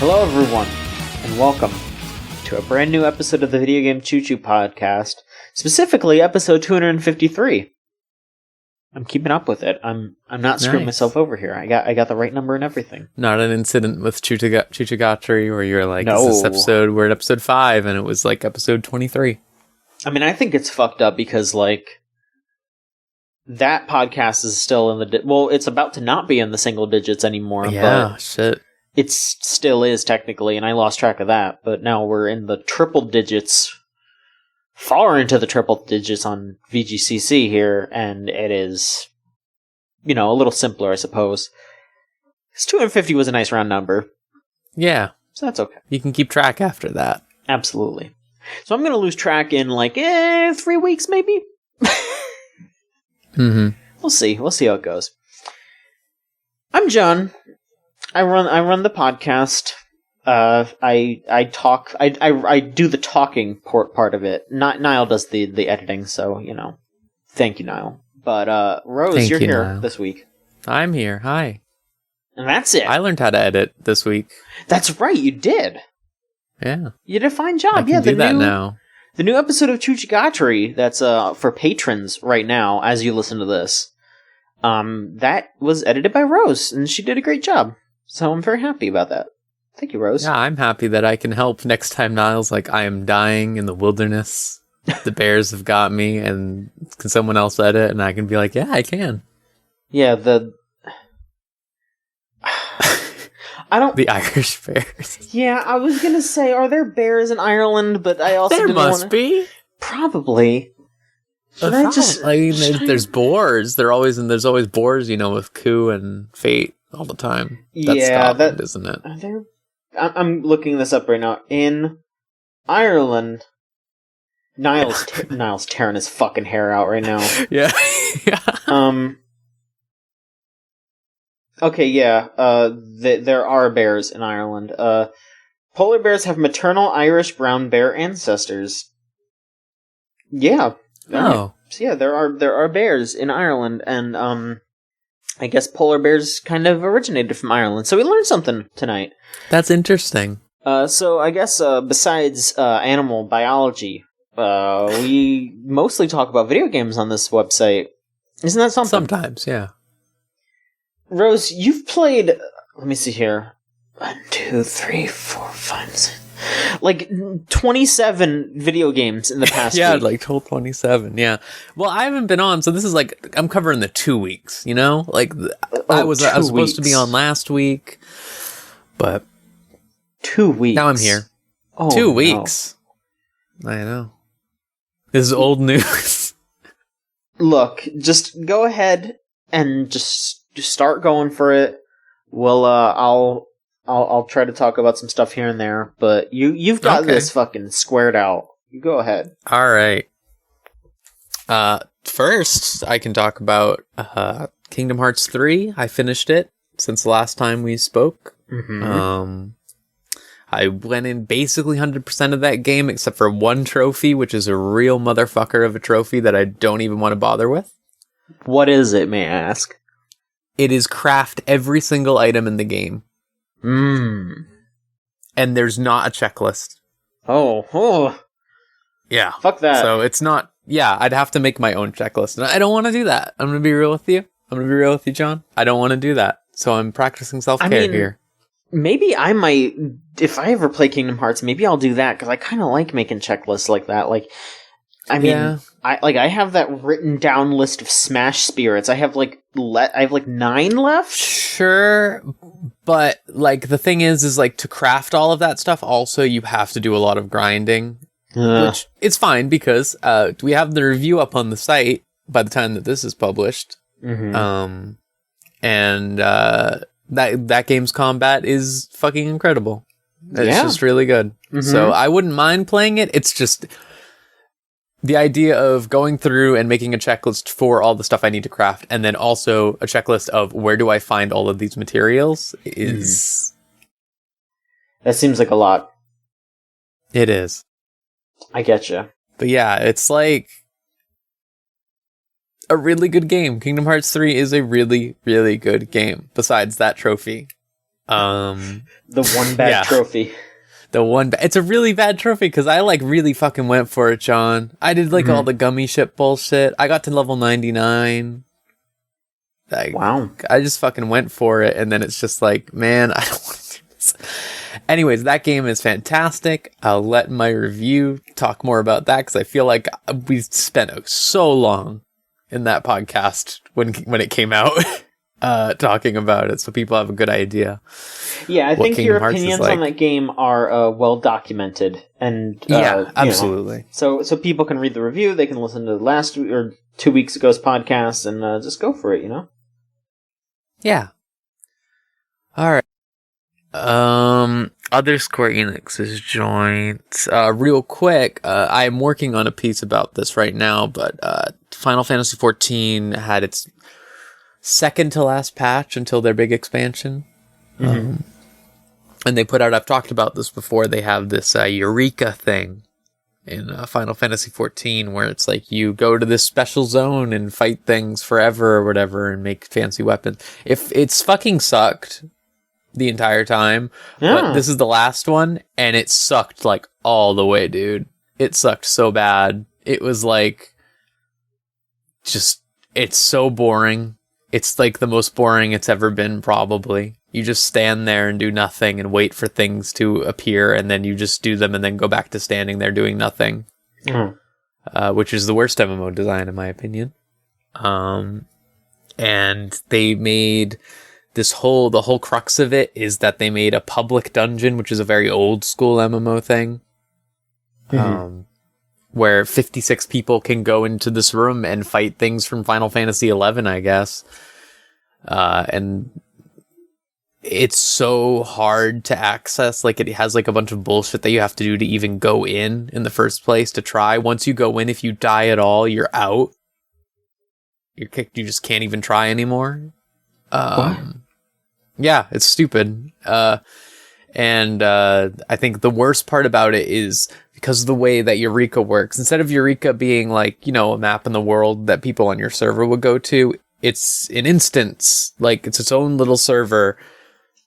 Hello everyone, and welcome to a brand new episode of the Video Game Choo Choo Podcast, specifically episode 253. I'm keeping up with it. I'm not screwing myself over here. I got the right number and everything. Not an incident with Chuchugatri where you're like, no. Is this episode, we're at episode 5, and it was like episode 23. I mean, I think it's fucked up because, like, that podcast is still in the... well, it's about to not be in the single digits anymore. Yeah, but shit. It still is, technically, and I lost track of that. But now we're in the triple digits, far into the triple digits on VGCC here, and it is, you know, a little simpler, I suppose. 250 was a nice round number. Yeah. So that's okay. You can keep track after that. Absolutely. So I'm going to lose track in, like, 3 weeks, maybe? Mm-hmm. We'll see. We'll see how it goes. I'm John. I run the podcast. I talk. I do the talking part of it. Niall does the editing. So, you know, thank you, Niall. But Rose, you're here Niall. this week. I'm here. Hi. And that's it. I learned how to edit this week. That's right. You did. Yeah. You did a fine job. I can do that now. The new episode of Chuchugatri that's for patrons right now, as you listen to this, that was edited by Rose, and she did a great job. So I'm very happy about that. Thank you, Rose. Yeah, I'm happy that I can help next time Niall's like, I am dying in the wilderness. The bears have got me, and can someone else edit? And I can be like, yeah, I can. Yeah, the Irish bears. Yeah, I was gonna say, are there bears in Ireland? But I also there didn't must be. Probably. There's boars. There's always boars, you know, with Coup and Fate all the time. That's Scotland, isn't it? I'm looking this up right now. In Ireland, Niall's tearing his fucking hair out right now. Yeah. Okay, yeah. There are bears in Ireland. Polar bears have maternal Irish brown bear ancestors. Yeah. Oh. So yeah, there are bears in Ireland, and I guess polar bears kind of originated from Ireland. So we learned something tonight. That's interesting. So I guess besides animal biology, we mostly talk about video games on this website. Isn't that something? Sometimes, yeah. Rose, you've played... Let me see here. 1, 2, 3, 4, 5, 6... like 27 video games in the past yeah, week. like total 27, yeah. Well, I haven't been on, so this is like, I'm covering the 2 weeks, you know? Like, I was supposed to be on last week, but... 2 weeks? Now I'm here. Oh, 2 weeks. No. I know. This is old news. Look, just go ahead and just start going for it. Well, I'll try to talk about some stuff here and there, but you've got this fucking squared out. You go ahead. All right. First, I can talk about Kingdom Hearts 3. I finished it since the last time we spoke. Mm-hmm. I went in basically 100% of that game, except for one trophy, which is a real motherfucker of a trophy that I don't even want to bother with. What is it, may I ask? It is craft every single item in the game. And there's not a checklist. Oh. Yeah. Fuck that. So it's not... Yeah, I'd have to make my own checklist. And I don't want to do that. I'm going to be real with you. John. I don't want to do that. So I'm practicing self-care here. Maybe I might... If I ever play Kingdom Hearts, maybe I'll do that, because I kind of like making checklists like that. Like, I mean... Yeah. I have that written down list of Smash Spirits. I have like 9 left. Sure, but like the thing is like to craft all of that stuff. Also, you have to do a lot of grinding, which it's fine because we have the review up on the site by the time that this is published. Mm-hmm. And that game's combat is fucking incredible. It's just really good. Mm-hmm. So I wouldn't mind playing it. It's just. The idea of going through and making a checklist for all the stuff I need to craft, and then also a checklist of where do I find all of these materials is... That seems like a lot. It is. I getcha. But yeah, it's like a really good game. Kingdom Hearts 3 is a really, really good game, besides that trophy. The one bad trophy. It's a really bad trophy because I like really fucking went for it, John. I did like all the gummy ship bullshit. I got to level 99. Wow. I just fucking went for it, and then it's just like, man, I don't want to do this. Anyways, that game is fantastic. I'll let my review talk more about that because I feel like we spent so long in that podcast when it came out talking about it, so people have a good idea. Yeah, I think your opinions on that game are well documented, and absolutely. So people can read the review. They can listen to last or 2 weeks ago's podcast and just go for it. Yeah. All right. Other Square Enix's joints. Real quick, I'm working on a piece about this right now, but Final Fantasy XIV had its second to last patch until their big expansion. And they put out, I've talked about this before, they have this Eureka thing in Final Fantasy XIV where it's like you go to this special zone and fight things forever or whatever and make fancy weapons. If it's fucking sucked the entire time, but this is the last one and it sucked like all the way, dude. It sucked so bad. It was like it's so boring. It's like the most boring it's ever been, probably. You just stand there and do nothing and wait for things to appear, and then you just do them and then go back to standing there doing nothing. Which is the worst MMO design, in my opinion. And they made the whole crux of it is that they made a public dungeon, which is a very old school MMO thing. Where 56 people can go into this room and fight things from Final Fantasy XI, I guess. And it's so hard to access. Like, it has like a bunch of bullshit that you have to do to even go in the first place to try. Once you go in, if you die at all, you're out. You're kicked. You just can't even try anymore. Yeah, it's stupid. And I think the worst part about it is because of the way that Eureka works. Instead of Eureka being like, a map in the world that people on your server would go to, it's an instance. Like, it's its own little server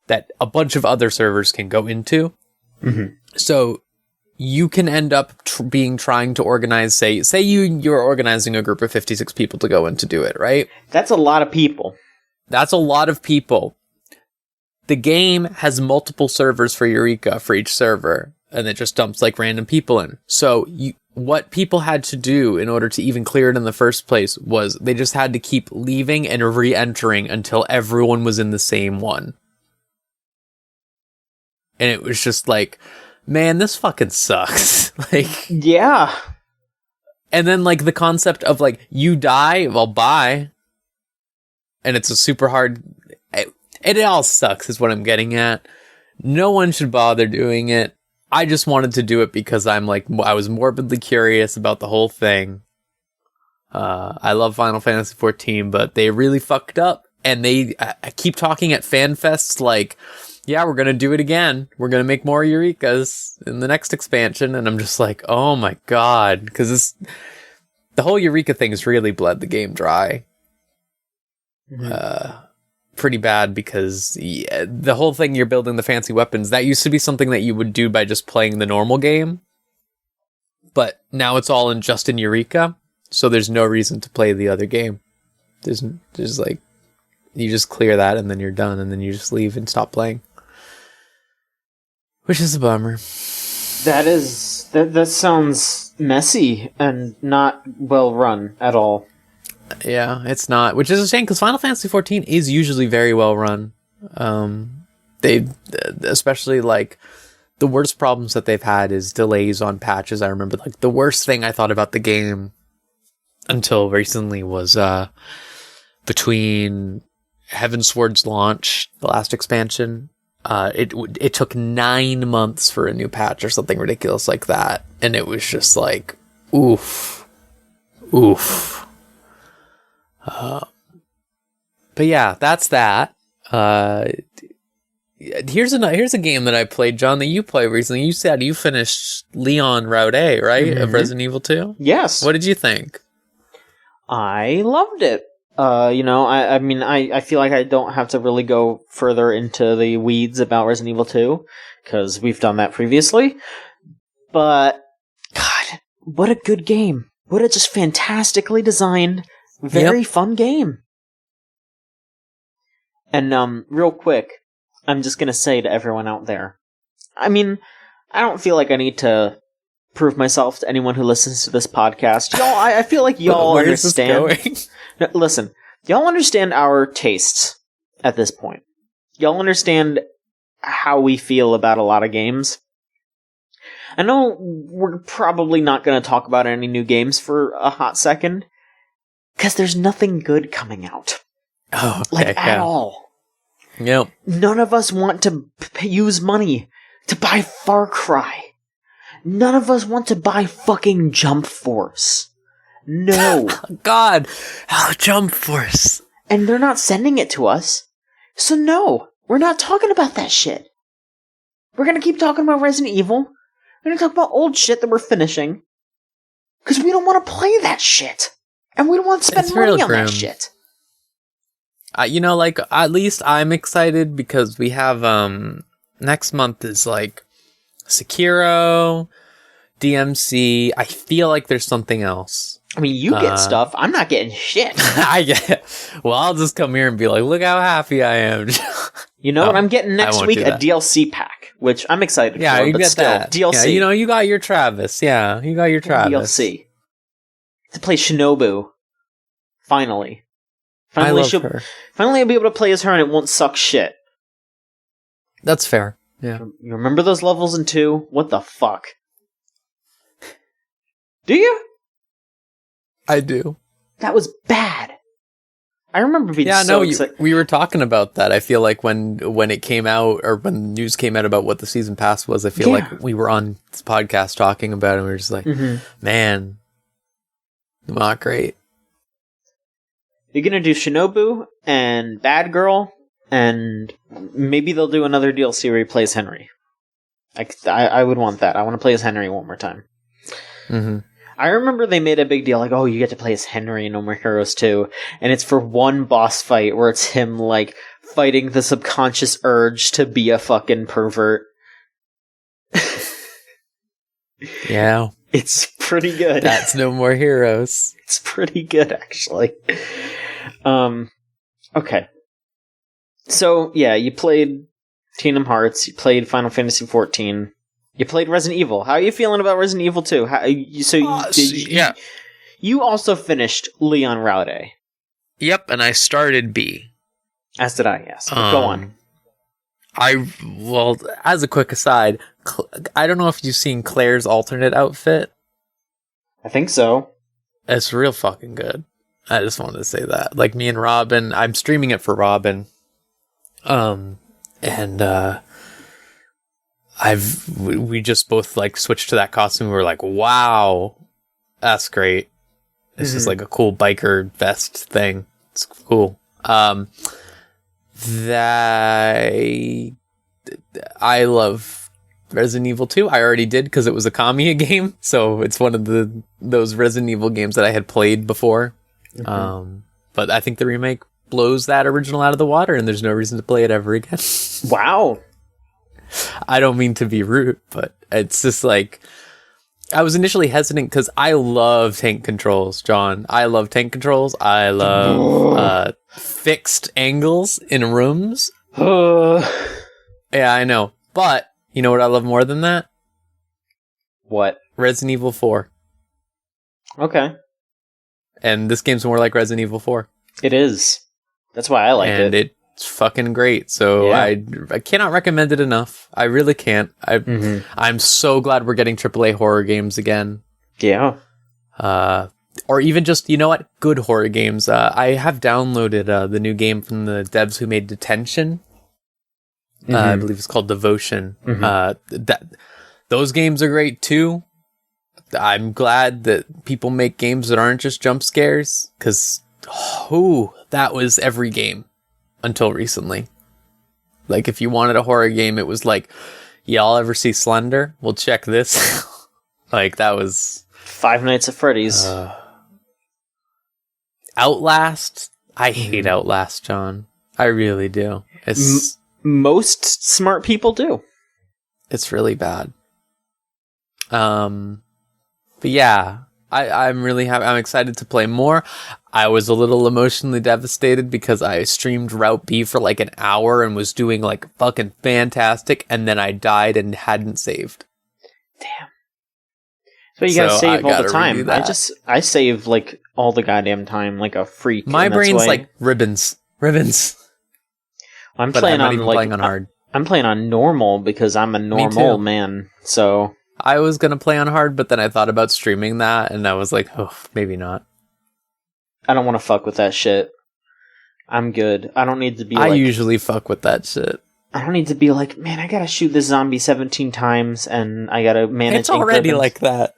that a bunch of other servers can go into. So you can end up trying to organize, say you're organizing a group of 56 people to go in to do it, right? That's a lot of people. That's a lot of people. The game has multiple servers for Eureka for each server, and it just dumps like random people in. So what people had to do in order to even clear it in the first place was they just had to keep leaving and re-entering until everyone was in the same one. And it was just like, man, this fucking sucks. Like, yeah. And then like the concept of like, you die, well, bye. And it's a super hard... It all sucks is what I'm getting at. No one should bother doing it. I just wanted to do it because I was morbidly curious about the whole thing. I love Final Fantasy XIV, but they really fucked up. And I keep talking at fan fests like, yeah, we're going to do it again. We're going to make more Eurekas in the next expansion. And I'm just like, oh my God. Because the whole Eureka thing has really bled the game dry. Pretty bad because the whole thing you're building the fancy weapons, that used to be something that you would do by just playing the normal game. But now it's all just in Eureka. So there's no reason to play the other game. There's like, you just clear that and then you're done and then you just leave and stop playing. Which is a bummer. That sounds messy and not well run at all. Yeah, it's not, which is a shame because Final Fantasy XIV is usually very well run. They, especially like the worst problems that they've had is delays on patches. I remember like the worst thing I thought about the game until recently was between Heavensward's launch, the last expansion. It took 9 months for a new patch or something ridiculous like that, and it was just like, oof. But yeah, that's that. Here's a game that I played, John, that you played recently. You said you finished Leon Route A, right? Of Resident Evil 2? Yes. What did you think? I loved it. I mean, I feel like I don't have to really go further into the weeds about Resident Evil 2, because we've done that previously. But, God, what a good game. What a just fantastically designed, very fun game. And, real quick, I'm just gonna say to everyone out there, I mean, I don't feel like I need to prove myself to anyone who listens to this podcast. Y'all, I feel like y'all understand. Where is this No, listen, y'all understand our tastes at this point. Y'all understand how we feel about a lot of games. I know we're probably not going to talk about any new games for a hot second, because there's nothing good coming out. Oh, okay, at all. Yep. None of us want to use money to buy Far Cry. None of us want to buy fucking Jump Force. No. God, Jump Force. And they're not sending it to us. So no, we're not talking about that shit. We're gonna keep talking about Resident Evil. We're gonna talk about old shit that we're finishing. Because we don't want to play that shit. And we don't want to spend money on that shit. At least I'm excited because we have, next month is like Sekiro, DMC. I feel like there's something else. I mean, you get stuff. I'm not getting shit. Well, I'll just come here and be like, look how happy I am. You know what I'm getting next week? A DLC pack, which I'm excited for. Yeah, you but get still, that. DLC. Yeah, you got your Travis. Yeah, you got your Travis. DLC. To play Shinobu. Finally. I love her. Finally, I'll be able to play as her and it won't suck shit. That's fair. Yeah. You remember those levels in 2? What the fuck? Do you? I do. That was bad. I remember being excited. We were talking about that. I feel like when it came out, or when the news came out about what the season pass was, I feel like we were on this podcast talking about it, and we were just like, man, not great. You're gonna do Shinobu and Bad Girl, and maybe they'll do another DLC where he plays Henry. I would want that. I want to play as Henry one more time. Mm-hmm. I remember they made a big deal, like, oh, you get to play as Henry in No More Heroes 2, and it's for one boss fight where it's him, like, fighting the subconscious urge to be a fucking pervert. Yeah. It's pretty good. That's No More Heroes. It's pretty good, actually. Okay. So, yeah, you played Kingdom Hearts, you played Final Fantasy XIV, you played Resident Evil. How are you feeling about Resident Evil 2? You also finished Leon Raude. Yep, and I started B. As did I, yes. Go on. As a quick aside, I don't know if you've seen Claire's alternate outfit. I think so. It's real fucking good. I just wanted to say that. Like, me and Robin, I'm streaming it for Robin. We just both like switched to that costume. We were like, wow, that's great. This is like a cool biker vest thing. It's cool. I love Resident Evil 2. I already did because it was a Kamiya game, so it's one of those Resident Evil games that I had played before. But I think the remake blows that original out of the water, and there's no reason to play it ever again. Wow. I don't mean to be rude, but it's just like, I was initially hesitant because I love tank controls, John. I love tank controls. I love fixed angles in rooms. Yeah, I know. But you know what I love more than that? What? Resident Evil 4. Okay. And this game's more like Resident Evil 4. It is. That's why I like it. And it's fucking great. So I cannot recommend it enough. I really can't. I'm so glad we're getting AAA horror games again. Yeah. Or even just, you know what? Good horror games. I have downloaded the new game from the devs who made Detention. I believe it's called Devotion. Those games are great too. I'm glad that people make games that aren't just jump scares, because that was every game until recently. Like, if you wanted a horror game, it was like, y'all ever see Slender? Well, check this. Like, that was Five Nights at Freddy's. Outlast. I hate Outlast, John. I really do. It's most smart people do. It's really bad. But yeah, I'm really happy. I'm excited to play more. I was a little emotionally devastated because I streamed Route B for like an hour and was doing like fucking fantastic, and then I died and hadn't saved. Damn. So you gotta save all the time. I save like all the goddamn time like a freak. My brain's like ribbons. I'm playing on playing on hard. I'm playing on normal because I'm a normal man. So I was gonna play on hard, but then I thought about streaming that, and I was like, oh, maybe not. I don't want to fuck with that shit. I'm good. I don't need to be. I usually fuck with that shit. I don't need to be like, man, I gotta shoot this zombie 17 times, and I gotta manage. It's already like that.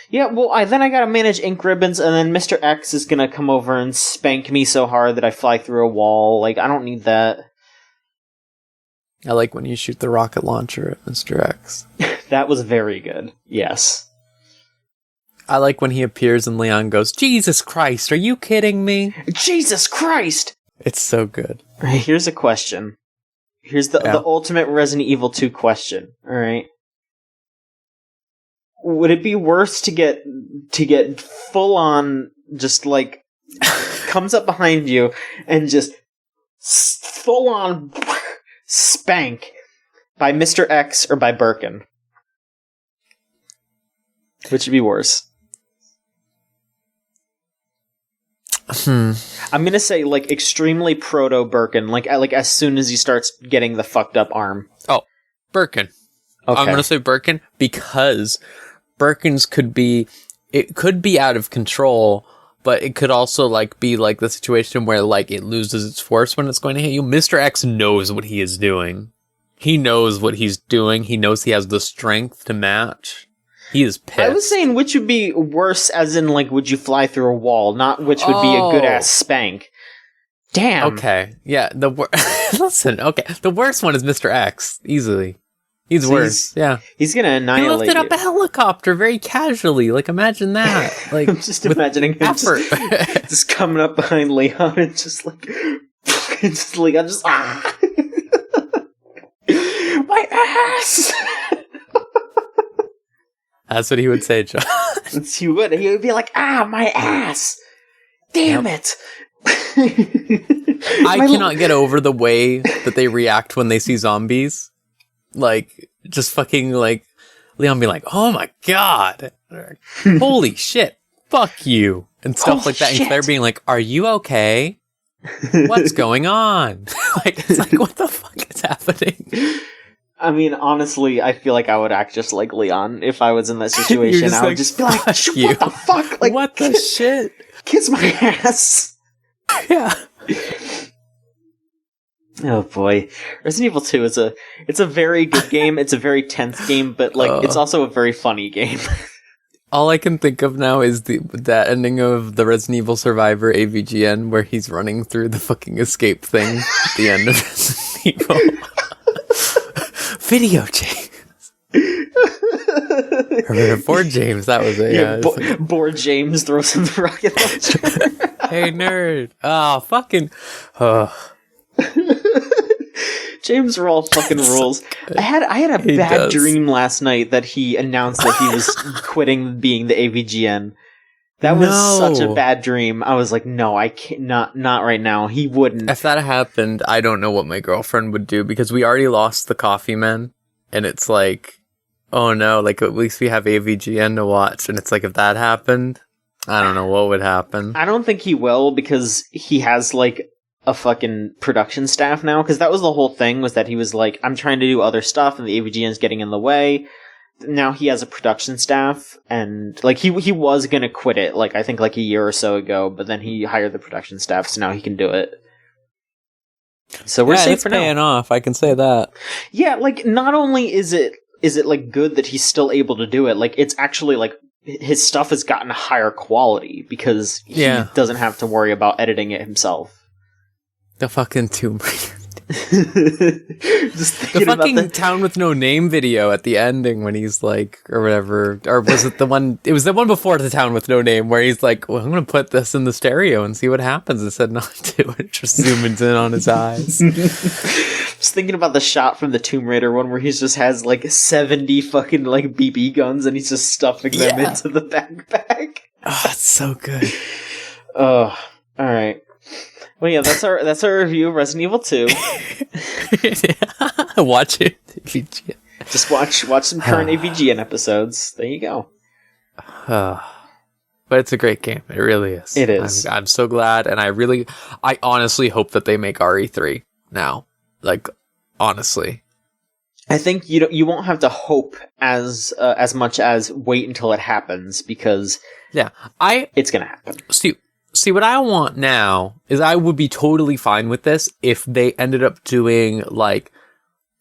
Yeah, well, then I gotta manage ink ribbons, and then Mr. X is gonna come over and spank me so hard that I fly through a wall. Like, I don't need that. I like when you shoot the rocket launcher at Mr. X. That was very good. Yes. I like when he appears and Leon goes, Jesus Christ, are you kidding me? Jesus Christ! It's so good. Here's a question. Here's the ultimate Resident Evil 2 question. Alright. Would it be worse to get full on, just like, comes up behind you and just full on spank by Mr. X or by Birkin? Which would be worse? I'm gonna say like extremely proto Birkin, like as soon as he starts getting the fucked up arm. Oh, Birkin. Okay. I'm gonna say Birkin because Birkins could be out of control, but it could also like be like the situation where like it loses its force when it's going to hit you. Mr. X knows what he is doing. He knows what he's doing. He knows he has the strength to match. He is pissed. I was saying which would be worse, as in like would you fly through a wall, not which would be a good ass spank. Damn. Okay. Yeah. Listen. Okay. The worst one is Mr. X. Easily. He's worse. Yeah. He's gonna annihilate you. He lifted up a helicopter very casually. Like, imagine that. Like, I'm just imagining him just coming up behind Leon and just like, Leon just my ass. That's what he would say, John. He would be like, my ass. Damn it. I cannot get over the way that they react when they see zombies. Like, just fucking, like, Leon be like, oh my god, holy shit, fuck you, and stuff like that, shit. And Claire being like, are you okay? What's going on? Like, it's like, what the fuck is happening? I mean, honestly, I feel like I would act just like Leon if I was in that situation. I would just be like, what the fuck? Like, what the shit? Kiss my ass. Yeah. Oh boy, Resident Evil 2 it's a very good game. It's a very tense game, but like it's also a very funny game. All I can think of now is that ending of the Resident Evil Survivor AVGN where he's running through the fucking escape thing at the end of Resident Evil. Video James. Board James, that was it. Yeah, Board James throws him the rocket launcher. Hey nerd. Oh, fucking. James Rawl fucking rules. I had a bad dream last night that he announced that he was quitting being the AVGN. That was such a bad dream. I was like, no, I can't. Not right now. He wouldn't. If that happened, I don't know what my girlfriend would do because we already lost the Coffee Men, and it's like, oh no, like at least we have AVGN to watch, and it's like if that happened, I don't know what would happen. I don't think he will because he has like a fucking production staff now, because that was the whole thing, was that he was like, I'm trying to do other stuff and the AVGN's getting in the way. Now he has a production staff, and like he was gonna quit it, like I think like a year or so ago, but then he hired the production staff, so now he can do it. So we're safe for now. Paying off, I can say that. Yeah, like not only is it like good that he's still able to do it, like it's actually like his stuff has gotten higher quality because he doesn't have to worry about editing it himself. The fucking Tomb Raider. The fucking Town with No Name video at the ending when he's like, or whatever, or was it the one? It was the one before the Town with No Name where he's like, "Well, I'm gonna put this in the stereo and see what happens." It said not to. It just zooms in on his eyes. Just thinking about the shot from the Tomb Raider one where he just has like 70 fucking like BB guns and he's just stuffing them into the backpack. Oh, it's so good. Oh, all right. Well, yeah, that's our review of Resident Evil 2. Watch it. Just watch some current AVGN episodes. There you go. But it's a great game. It really is. It is. I'm so glad, and I honestly hope that they make RE3 now. Like, honestly. I think you won't have to hope as much as wait until it happens, because it's gonna happen. See, what I want now is I would be totally fine with this if they ended up doing, like,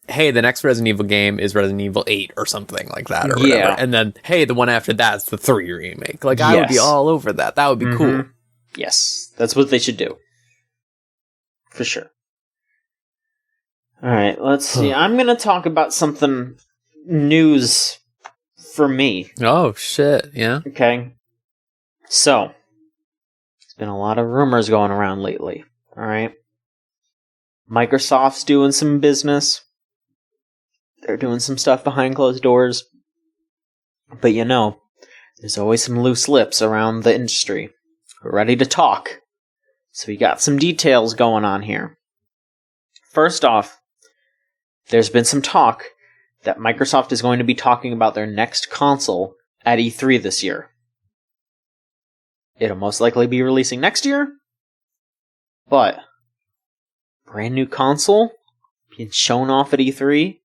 hey, the next Resident Evil game is Resident Evil 8 or something like that, or whatever. And then, hey, the one after that's the 3 remake. Like, I would be all over that. That would be cool. Yes, that's what they should do. For sure. Alright, let's see. I'm gonna talk about something news for me. Oh, shit, yeah. Okay. So, there's been a lot of rumors going around lately. Alright? Microsoft's doing some business. They're doing some stuff behind closed doors. But there's always some loose lips around the industry. We're ready to talk. So we got some details going on here. First off, there's been some talk that Microsoft is going to be talking about their next console at E3 this year. It'll most likely be releasing next year, but brand new console being shown off at E3?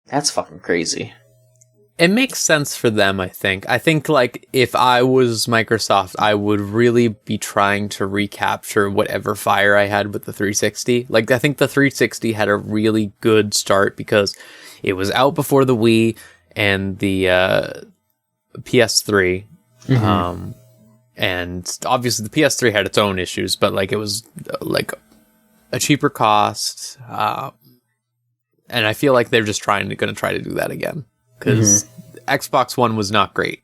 That's fucking crazy. It makes sense for them, I think. I think, like, if I was Microsoft, I would really be trying to recapture whatever fire I had with the 360. Like, I think the 360 had a really good start because it was out before the Wii and the PS3. And obviously the PS3 had its own issues, but, like, it was, like, a cheaper cost. And I feel like they're just going to try to do that again. Because Xbox One was not great.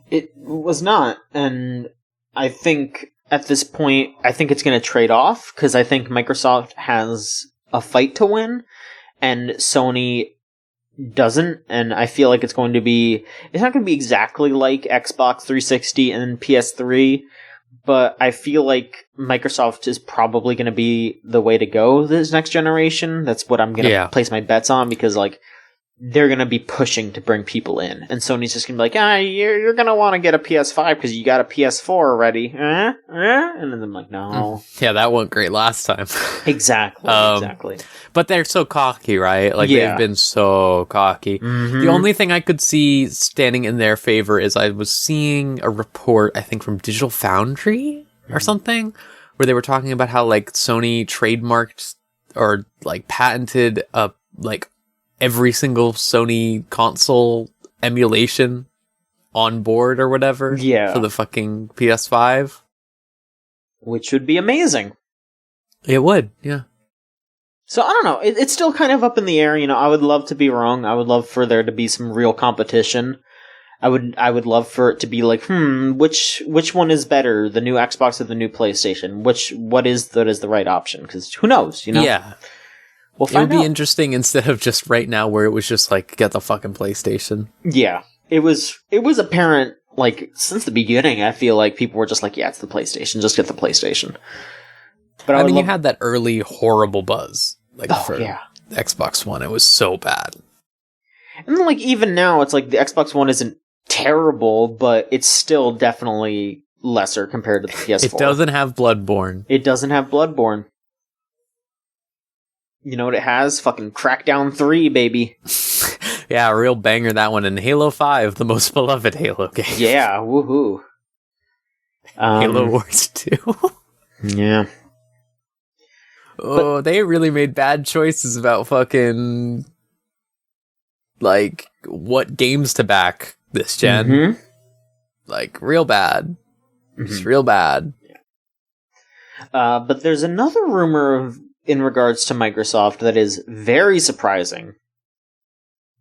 It was not, and I think at this point, I think it's going to trade off, because I think Microsoft has a fight to win, and Sony doesn't, and I feel like it's not going to be exactly like Xbox 360 and PS3, but I feel like Microsoft is probably going to be the way to go this next generation. That's what I'm going to place my bets on, because like they're going to be pushing to bring people in. And Sony's just going to be like, you're going to want to get a PS5 because you got a PS4 already. And then I'm like, no. Yeah, that went great last time. Exactly. But they're so cocky, right? Like, they've been so cocky. The only thing I could see standing in their favor is I was seeing a report, I think, from Digital Foundry or something, where they were talking about how, like, Sony trademarked or, like, patented like, every single Sony console emulation on board or whatever for the fucking PS5. Which would be amazing. It would, yeah. So, I don't know. It's still kind of up in the air. I would love to be wrong. I would love for there to be some real competition. I would love for it to be like, which one is better, the new Xbox or the new PlayStation? What is the right option? Because who knows, Yeah. We'll find out. It would be interesting instead of just right now where it was just like, get the fucking PlayStation. Yeah. It was apparent, like, since the beginning, I feel like people were just like, yeah, it's the PlayStation, just get the PlayStation. But I mean, you had that early horrible buzz, like, for Xbox One. It was so bad. And then, like, even now, it's like the Xbox One isn't terrible, but it's still definitely lesser compared to the PS4. It doesn't have Bloodborne. You know what it has? Fucking Crackdown 3, baby. Yeah, a real banger, that one. And Halo 5, the most beloved Halo game. Yeah, woohoo. Halo Wars 2. Yeah. Oh, they really made bad choices about fucking, like, what games to back this gen. Like, real bad. Just real bad. But there's another rumor in regards to Microsoft that is very surprising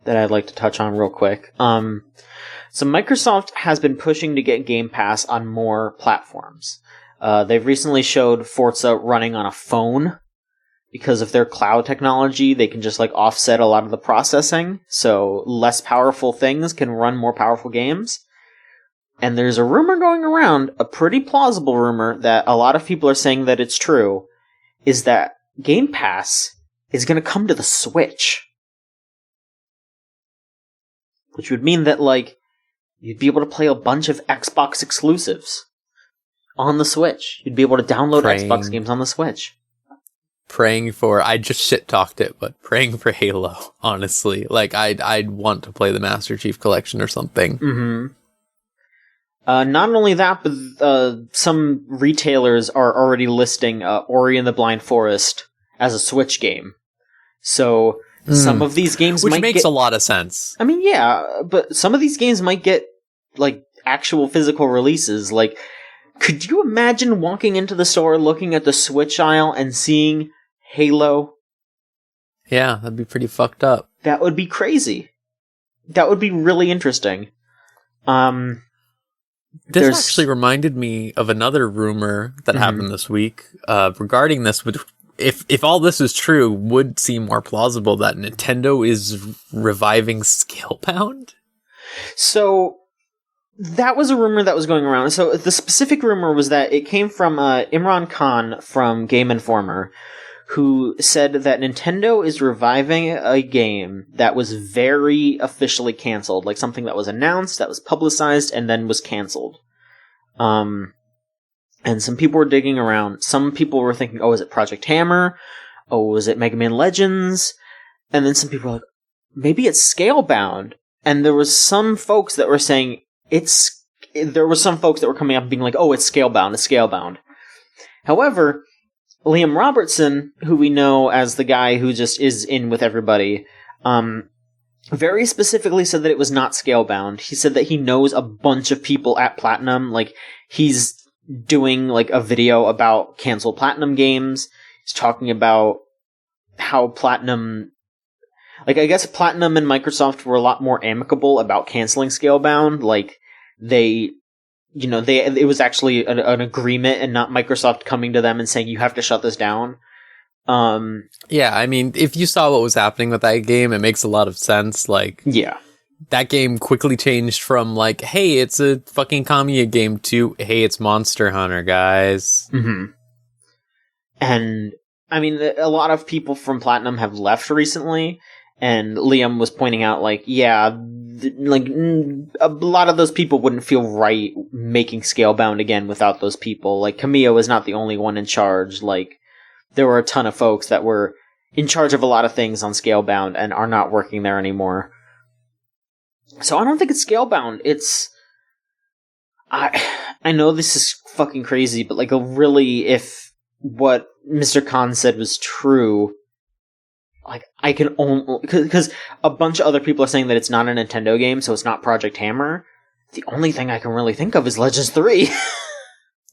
that I'd like to touch on real quick. So Microsoft has been pushing to get Game Pass on more platforms. They've recently showed Forza running on a phone. Because of their cloud technology, they can just like offset a lot of the processing, so less powerful things can run more powerful games. And there's a rumor going around, a pretty plausible rumor, that a lot of people are saying that it's true, is that Game Pass is going to come to the Switch. Which would mean that, like, you'd be able to play a bunch of Xbox exclusives on the Switch. You'd be able to download Xbox games on the Switch. Praying for, I just shit talked it, but praying for Halo, honestly. Like, I'd want to play the Master Chief Collection or something. Mm-hmm. Not only that, but some retailers are already listing Ori and the Blind Forest as a Switch game. So some of these games which makes a lot of sense. I mean, yeah, but some of these games might get, like, actual physical releases. Like, could you imagine walking into the store, looking at the Switch aisle, and seeing Halo? Yeah, that'd be pretty fucked up. That would be crazy. That would be really interesting. This actually reminded me of another rumor that happened this week regarding this. If all this is true, would seem more plausible that Nintendo is reviving Scalebound? So that was a rumor that was going around. So the specific rumor was that it came from Imran Khan from Game Informer, who said that Nintendo is reviving a game that was very officially canceled, like something that was announced, that was publicized, and then was canceled. And some people were digging around. Some people were thinking, oh, is it Project Hammer? Oh, was it Mega Man Legends? And then some people were like, maybe it's Scalebound. And there was some folks that were saying, there were some folks that were coming up and being like, oh, it's Scalebound, it's Scalebound. However, Liam Robertson, who we know as the guy who just is in with everybody, very specifically said that it was not Scalebound. He said that he knows a bunch of people at Platinum. Like, he's doing, like, a video about canceled Platinum games. He's talking about how Platinum... Like, I guess Platinum and Microsoft were a lot more amicable about canceling Scalebound. Like, it was actually an agreement and not Microsoft coming to them and saying, you have to shut this down. Yeah, I mean, if you saw what was happening with that game, it makes a lot of sense. Like, yeah, that game quickly changed from, like, hey, it's a fucking Kamiya game to, hey, it's Monster Hunter, guys. Mm-hmm. And, I mean, a lot of people from Platinum have left recently, and Liam was pointing out, like, yeah, a lot of those people wouldn't feel right making Scalebound again without those people. Like, Kamiya was not the only one in charge. Like, there were a ton of folks that were in charge of a lot of things on Scalebound and are not working there anymore. So I don't think it's Scalebound. I know this is fucking crazy, but, like, really, if what Mr. Khan said was true, like, I can only... Because a bunch of other people are saying that it's not a Nintendo game, so it's not Project Hammer. The only thing I can really think of is Legends 3.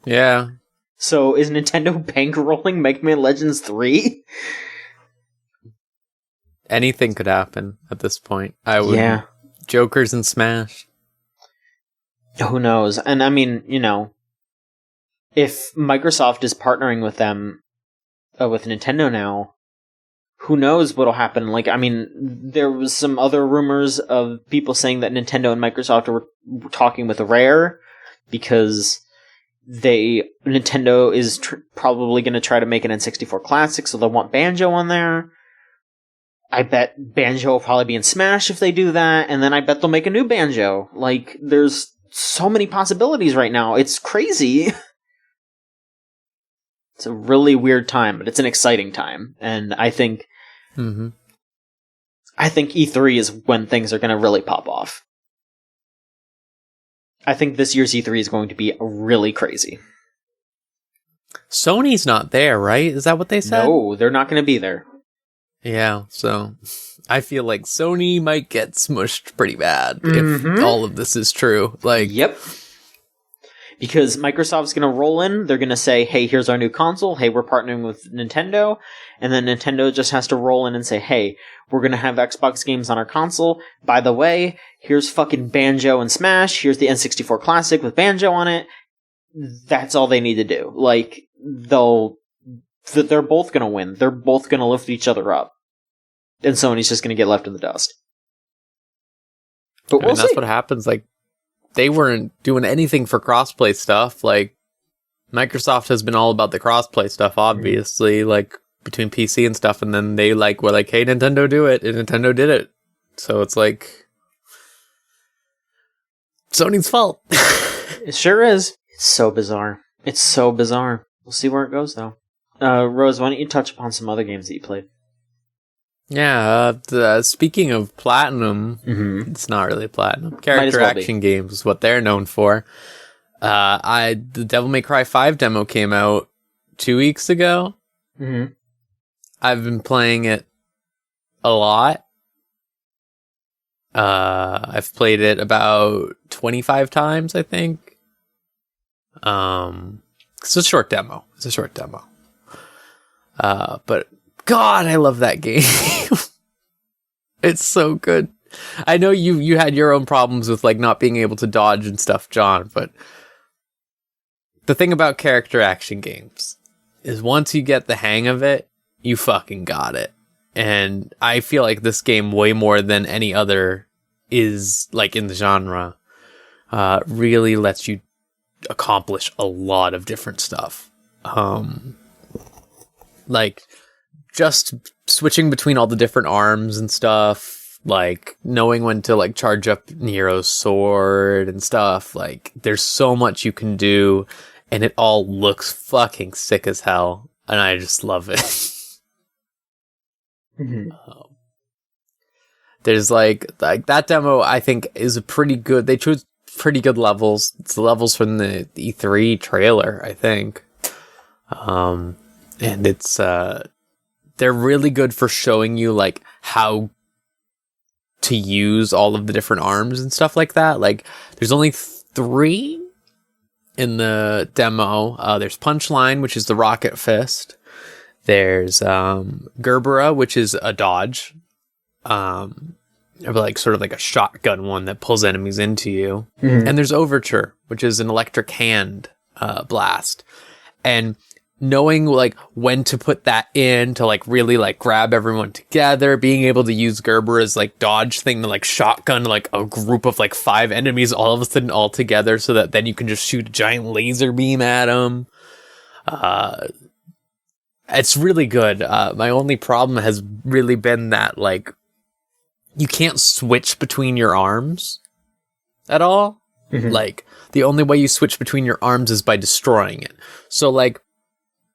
Yeah. So is Nintendo bankrolling Mega Man Legends 3? Anything could happen at this point. I would... Yeah. Jokers and Smash. Who knows? And, I mean, if Microsoft is partnering with them, with Nintendo now, who knows what'll happen? Like, I mean, there was some other rumors of people saying that Nintendo and Microsoft were talking with Rare because Nintendo is probably going to try to make an N64 Classic, so they'll want Banjo on there. I bet Banjo will probably be in Smash if they do that, and then I bet they'll make a new Banjo. Like, there's so many possibilities right now. It's crazy. It's a really weird time, but it's an exciting time, and I think E3 is when things are going to really pop off. I think this year's E3 is going to be really crazy. Sony's not there, right? Is that what they said? No, they're not going to be there. Yeah, so I feel like Sony might get smushed pretty bad if all of this is true. Like, yep. Because Microsoft's going to roll in, they're going to say, hey, here's our new console, hey, we're partnering with Nintendo, and then Nintendo just has to roll in and say, hey, we're going to have Xbox games on our console. By the way, here's fucking Banjo and Smash, here's the N64 Classic with Banjo on it. That's all they need to do. Like, they're both going to win. They're both going to lift each other up. And Sony's just going to get left in the dust. But that's what happens. Like, they weren't doing anything for crossplay stuff. Like, Microsoft has been all about the crossplay stuff, obviously, like, between PC and stuff. And then they, like, were like, hey, Nintendo, do it. And Nintendo did it. So it's like, Sony's fault. It sure is. It's so bizarre. It's so bizarre. We'll see where it goes, though. Rose, why don't you touch upon some other games that you played? Yeah, speaking of Platinum, it's not really Platinum. Character action games is what they're known for. The Devil May Cry 5 demo came out 2 weeks ago. Mm-hmm. I've been playing it a lot. I've played it about 25 times, I think. It's a short demo. But God, I love that game. It's so good. I know you had your own problems with like not being able to dodge and stuff, John, but the thing about character action games is once you get the hang of it, you fucking got it. And I feel like this game, way more than any other is like in the genre, really lets you accomplish a lot of different stuff. Like just switching between all the different arms and stuff, like knowing when to like charge up Nero's sword and stuff. Like there's so much you can do, and it all looks fucking sick as hell, and I just love it. Mm-hmm. There's like that demo, I think, is a pretty good. They chose pretty good levels. It's the levels from the E3 trailer, I think. And it's they're really good for showing you like how to use all of the different arms and stuff like that. Like there's only 3 in the demo. There's Punchline, which is the rocket fist. There's Gerbera, which is a dodge. Like sort of like a shotgun one that pulls enemies into you. Mm-hmm. And there's Overture, which is an electric hand blast. And knowing like when to put that in to like really like grab everyone together, being able to use Gerbera's like dodge thing to like shotgun like a group of like 5 enemies all of a sudden all together, so that then you can just shoot a giant laser beam at them. It's really good. My only problem has really been that like you can't switch between your arms at all. Mm-hmm. Like the only way you switch between your arms is by destroying it. So like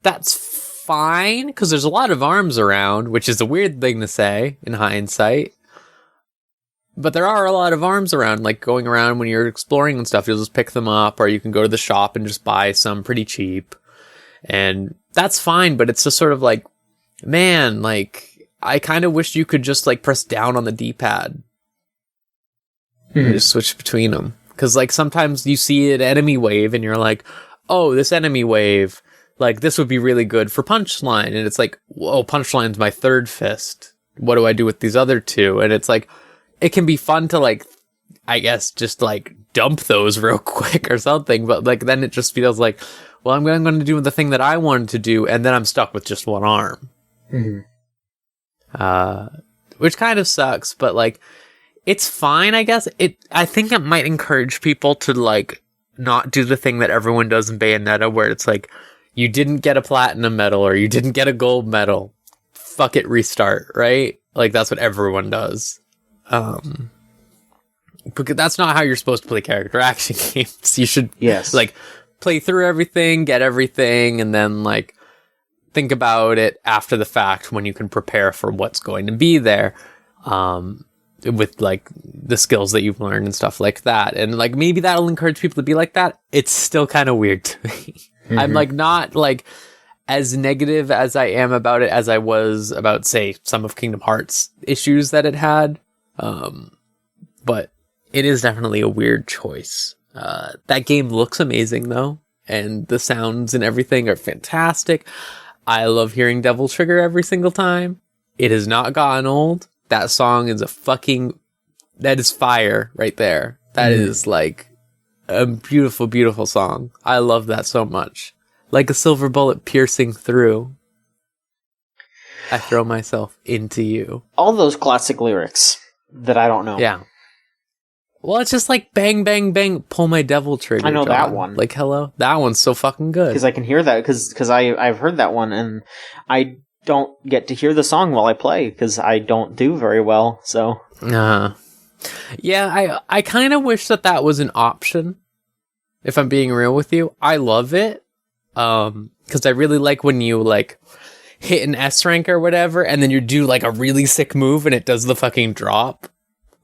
that's fine because there's a lot of arms around, which is a weird thing to say in hindsight. But there are a lot of arms around, like going around when you're exploring and stuff. You'll just pick them up, or you can go to the shop and just buy some pretty cheap. And that's fine, but it's just sort of like, man, like, I kind of wish you could just, like, press down on the D-pad. And just switch between them. Because, like, sometimes you see an enemy wave, and you're like, oh, this enemy wave, like, this would be really good for Punchline. And it's like, whoa, Punchline's my 3rd fist. What do I do with these other 2? And it's like, it can be fun to, like, I guess, just, like, dump those real quick or something. But, like, then it just feels like, well, I'm going to do the thing that I wanted to do, and then I'm stuck with just one arm. Mm-hmm. Which kind of sucks, but, like, it's fine, I guess. I think it might encourage people to, like, not do the thing that everyone does in Bayonetta, where it's like, you didn't get a platinum medal, or you didn't get a gold medal. Fuck it, restart, right? Like, that's what everyone does. Because that's not how you're supposed to play character action games. You should, like, play through everything, get everything, and then, like, think about it after the fact when you can prepare for what's going to be there. With, like, the skills that you've learned and stuff like that. And, like, maybe that'll encourage people to be like that. It's still kind of weird to me. Mm-hmm. I'm, like, not, like, as negative as I am about it as I was about, say, some of Kingdom Hearts issues that it had. But it is definitely a weird choice. That game looks amazing though, and the sounds and everything are fantastic. I love hearing Devil Trigger every single time. It has not gotten old. That song is that is fire right there. That is like a beautiful, beautiful song. I love that so much. Like a silver bullet piercing through, I throw myself into you. All those classic lyrics that I don't know. Yeah. Well, it's just like bang, bang, bang, pull my devil trigger. I know John. that one. Like, hello? That one's so fucking good. Because I can hear that, because I've heard that one, and I don't get to hear the song while I play, because I don't do very well, so... Yeah, I kind of wish that was an option, if I'm being real with you. I love it, because I really like when you, like, hit an S rank or whatever, and then you do, like, a really sick move, and it does the fucking drop.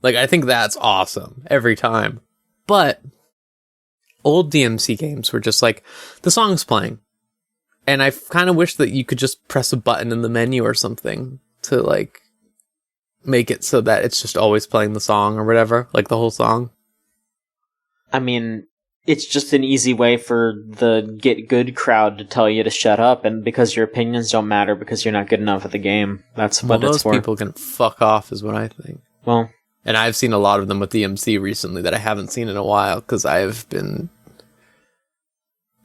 Like, I think that's awesome every time. But old DMC games were just like, the song's playing. And I kind of wish that you could just press a button in the menu or something to, like, make it so that it's just always playing the song or whatever, like the whole song. I mean, it's just an easy way for the get good crowd to tell you to shut up, and because your opinions don't matter because you're not good enough at the game. That's what it's for. Those people can fuck off is what I think. Well... And I've seen a lot of them with DMC recently that I haven't seen in a while, because I've been...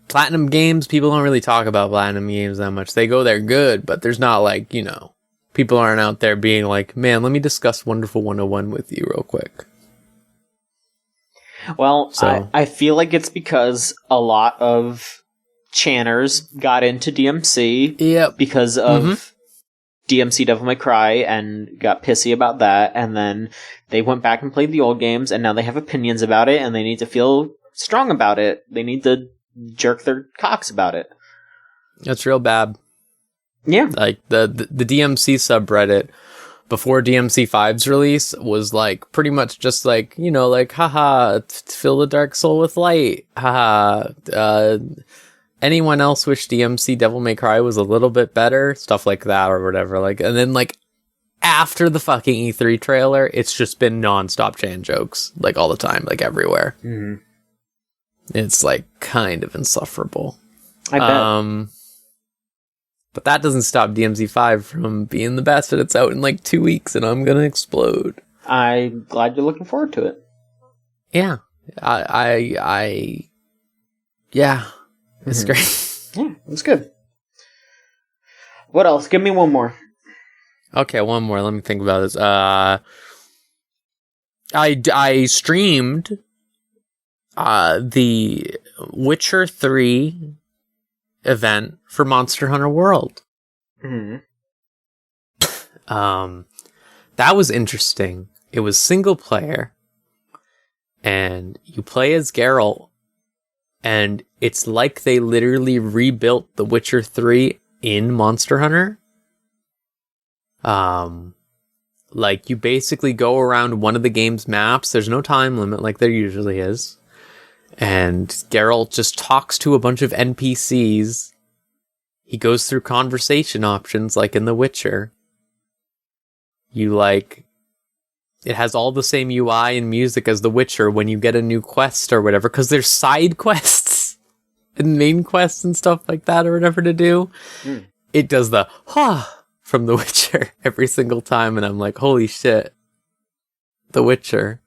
Platinum games, people don't really talk about Platinum games that much. They go there good, but there's not like, people aren't out there being like, man, let me discuss Wonderful 101 with you real quick. Well, so. I feel like it's because a lot of channers got into DMC because of... DMC Devil May Cry and got pissy about that, and then they went back and played the old games, and now they have opinions about it, and they need to feel strong about it. They need to jerk their cocks about it. That's real bad. Yeah. Like, the DMC subreddit before DMC 5's release was, like, pretty much just like, like, haha, fill the dark soul with light, haha, anyone else wish DMC Devil May Cry was a little bit better? Stuff like that or whatever. Like, and then, like, after the fucking E3 trailer, it's just been non-stop Chan jokes, like, all the time, like, everywhere. Mm-hmm. It's, like, kind of insufferable. I bet. But that doesn't stop DMZ5 from being the best, and it's out in, like, 2 weeks, and I'm gonna explode. I'm glad you're looking forward to it. Yeah. Yeah. It's great. Yeah, it's good. What else? Give me one more. Okay, one more. Let me think about this. I streamed the Witcher 3 event for Monster Hunter World. Mm-hmm. That was interesting. It was single player, and you play as Geralt. And it's like they literally rebuilt The Witcher 3 in Monster Hunter. Like, you basically go around one of the game's maps. There's no time limit like there usually is. And Geralt just talks to a bunch of NPCs. He goes through conversation options like in The Witcher. It has all the same UI and music as The Witcher when you get a new quest or whatever, because there's side quests and main quests and stuff like that or whatever to do. It does the from The Witcher every single time, and I'm like, holy shit, The Witcher.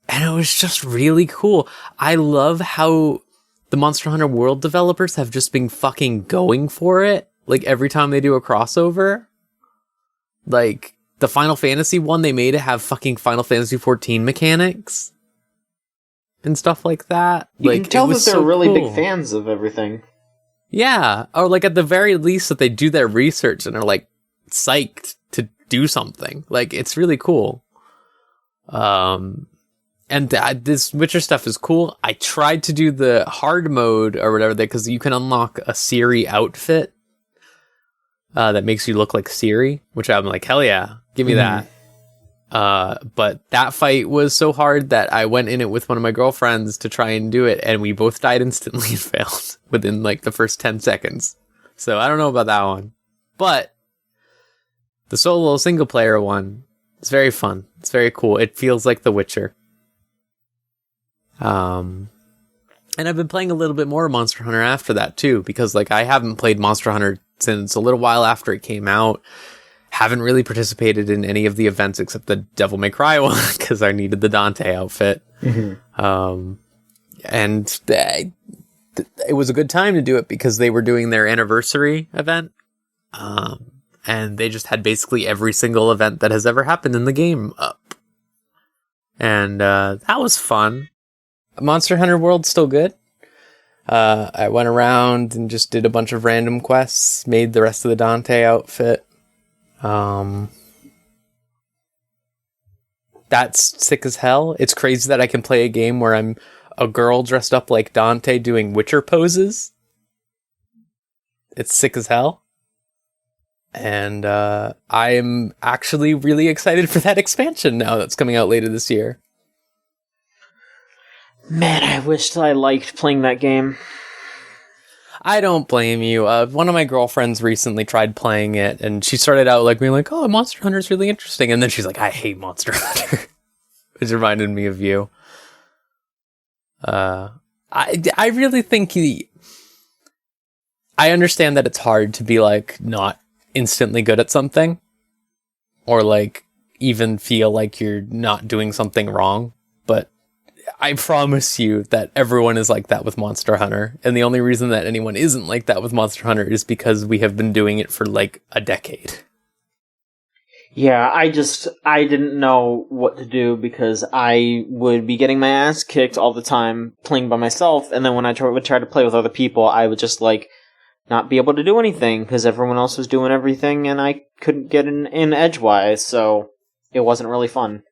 And it was just really cool. I love how the Monster Hunter World developers have just been fucking going for it. Like, every time they do a crossover, like, the Final Fantasy one, they made it have fucking Final Fantasy 14 mechanics and stuff like that. You like, can tell that they're so really cool. big fans of everything. Yeah, or like at the very least that they do their research and are like psyched to do something. Like, it's really cool. And this Witcher stuff is cool. I tried to do the hard mode or whatever, because you can unlock a Ciri outfit that makes you look like Ciri, which I'm like, hell yeah, give me that. But that fight was so hard that I went in it with one of my girlfriends to try and do it, and we both died instantly and failed within like the first 10 seconds. So I don't know about that one. But the solo single player one, it's very fun. It's very cool. It feels like The Witcher. And I've been playing a little bit more Monster Hunter after that too, because like I haven't played Monster Hunter since a little while after it came out. Haven't really participated in any of the events except the Devil May Cry one because I needed the Dante outfit. And it was a good time to do it because they were doing their anniversary event. And they just had basically every single event that has ever happened in the game up. And that was fun. Monster Hunter World's still good. I went around and just did a bunch of random quests, made the rest of the Dante outfit. That's sick as hell. It's crazy that I can play a game where I'm a girl dressed up like Dante doing Witcher poses. It's sick as hell. And I am actually really excited for that expansion now that's coming out later this year. Man, I wished I liked playing that game. I don't blame you. One of my girlfriends recently tried playing it, and she started out like being like, "Oh, Monster Hunter is really interesting," and then she's like, "I hate Monster Hunter," which reminded me of you. I really think I understand that it's hard to be like not instantly good at something, or like even feel like you're not doing something wrong, but I promise you that everyone is like that with Monster Hunter, and the only reason that anyone isn't like that with Monster Hunter is because we have been doing it for like a decade. Yeah, I didn't know what to do because I would be getting my ass kicked all the time playing by myself, and then when I would try to play with other people, I would just like not be able to do anything because everyone else was doing everything and I couldn't get in edgewise, so it wasn't really fun.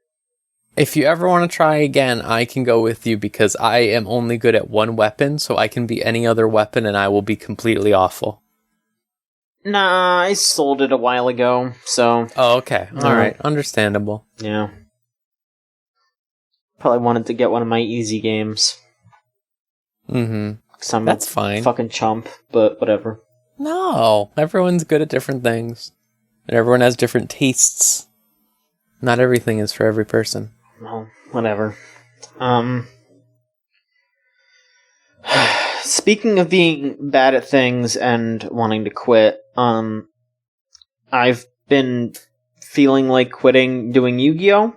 If you ever want to try again, I can go with you because I am only good at one weapon, so I can be any other weapon and I will be completely awful. Nah, I sold it a while ago, so... Oh, okay. Alright, understandable. Yeah. Probably wanted to get one of my easy games. That's fine. Fucking chump, but whatever. No, everyone's good at different things. And everyone has different tastes. Not everything is for every person. Well, whatever. Speaking of being bad at things and wanting to quit, I've been feeling like quitting doing Yu-Gi-Oh!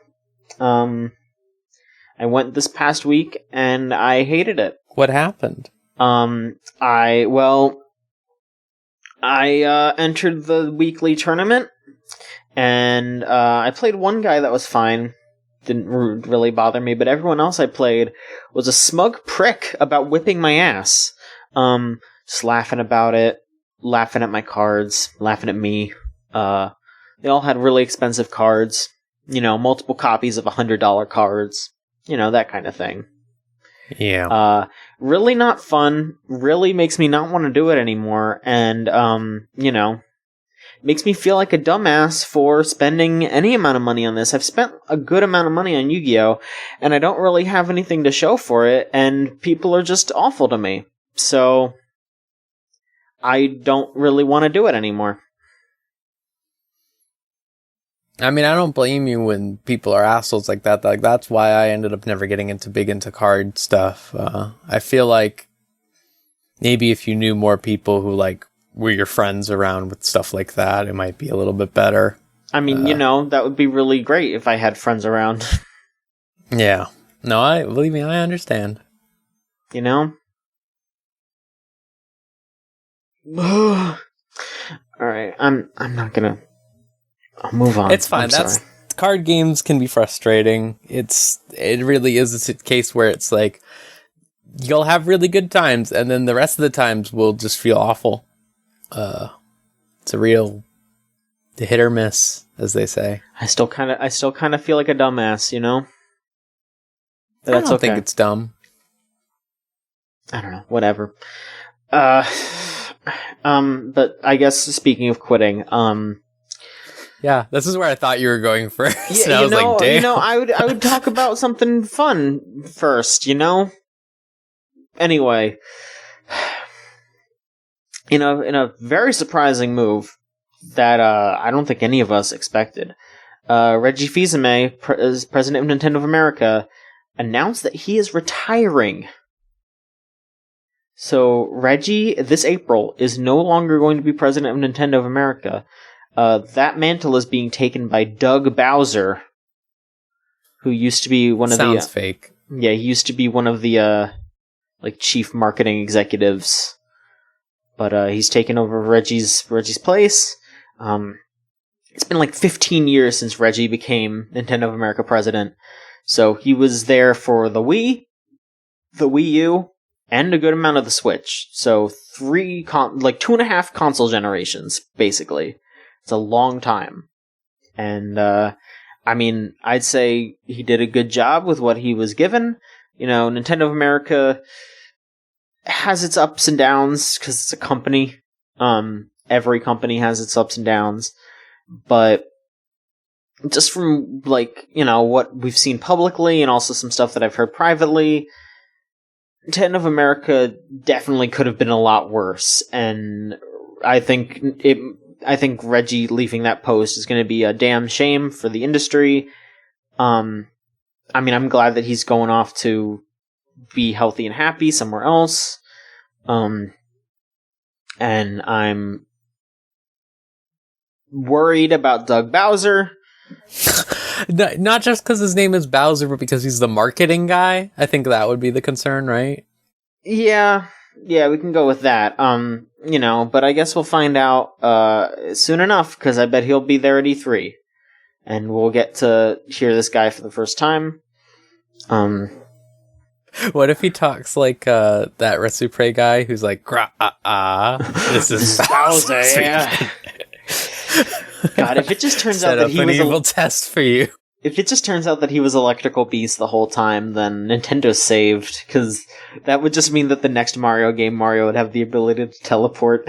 I went this past week and I hated it. What happened? I entered the weekly tournament and I played one guy that was fine. Didn't really bother me, but everyone else I played was a smug prick about whipping my ass. Just laughing about it, laughing at my cards, laughing at me. They all had really expensive cards, multiple copies of $100 cards, that kind of thing. Yeah. Really not fun, really makes me not want to do it anymore, and, makes me feel like a dumbass for spending any amount of money on this. I've spent a good amount of money on Yu-Gi-Oh! And I don't really have anything to show for it, and people are just awful to me. So, I don't really want to do it anymore. I mean, I don't blame you when people are assholes like that. Like, that's why I ended up never getting big into card stuff. I feel like maybe if you knew more people who, like, were your friends around with stuff like that, it might be a little bit better. I mean, that would be really great if I had friends around. Yeah. No, believe me, I understand. Alright, I'm not gonna... I'll move on. It's fine. Card games can be frustrating. It really is a case where it's like, you'll have really good times, and then the rest of the times will just feel awful. It's a real hit or miss, as they say. I still kind of feel like a dumbass, But I don't think it's dumb. I don't know, whatever. But I guess speaking of quitting, yeah, this is where I thought you were going first. Yeah, and I was like, damn. I would talk about something fun first, Anyway, in a very surprising move that I don't think any of us expected, Reggie Fils-Aimé, president of Nintendo of America, announced that he is retiring. So Reggie, this April, is no longer going to be president of Nintendo of America. That mantle is being taken by Doug Bowser, who used to be one of Sounds fake. Yeah, he used to be one of the chief marketing executives, but he's taken over Reggie's place. It's been like 15 years since Reggie became Nintendo of America president, so he was there for the Wii, the Wii U, and a good amount of the Switch. So 2.5 console generations, basically. It's a long time. And, I'd say he did a good job with what he was given. Nintendo of America has its ups and downs, because it's a company. Every company has its ups and downs. But just from, what we've seen publicly, and also some stuff that I've heard privately, Nintendo of America definitely could have been a lot worse, and I think Reggie leaving that post is going to be a damn shame for the industry. I'm glad that he's going off to be healthy and happy somewhere else. And I'm worried about Doug Bowser. Not just because his name is Bowser, but because he's the marketing guy. I think that would be the concern, right? Yeah, we can go with that. But I guess we'll find out soon enough, because I bet he'll be there at E3, and we'll get to hear this guy for the first time. What if he talks like that Resupre guy who's like, this is Bowser, yeah. God, if it just turns out that he was an evil test for you. If it just turns out that he was Electrical Beast the whole time, then Nintendo's saved, because that would just mean that the next Mario game, Mario would have the ability to teleport.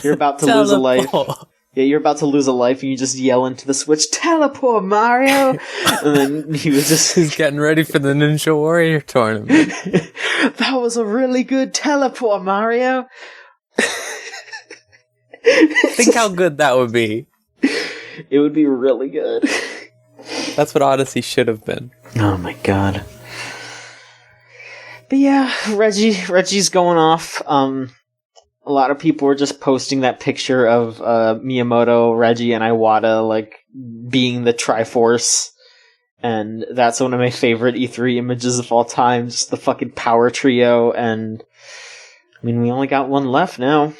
You're about to lose a life. Yeah, you're about to lose a life, and you just yell into the Switch, "Teleport, Mario!" And then he's getting ready for the Ninja Warrior tournament. That was a really good teleport, Mario. Think how good that would be. It would be really good. That's what Odyssey should have been. Oh my god. But yeah, Reggie's going off. A lot of people were just posting that picture of Miyamoto, Reggie, and Iwata being the Triforce. And that's one of my favorite E3 images of all time. Just the fucking power trio. And we only got one left now.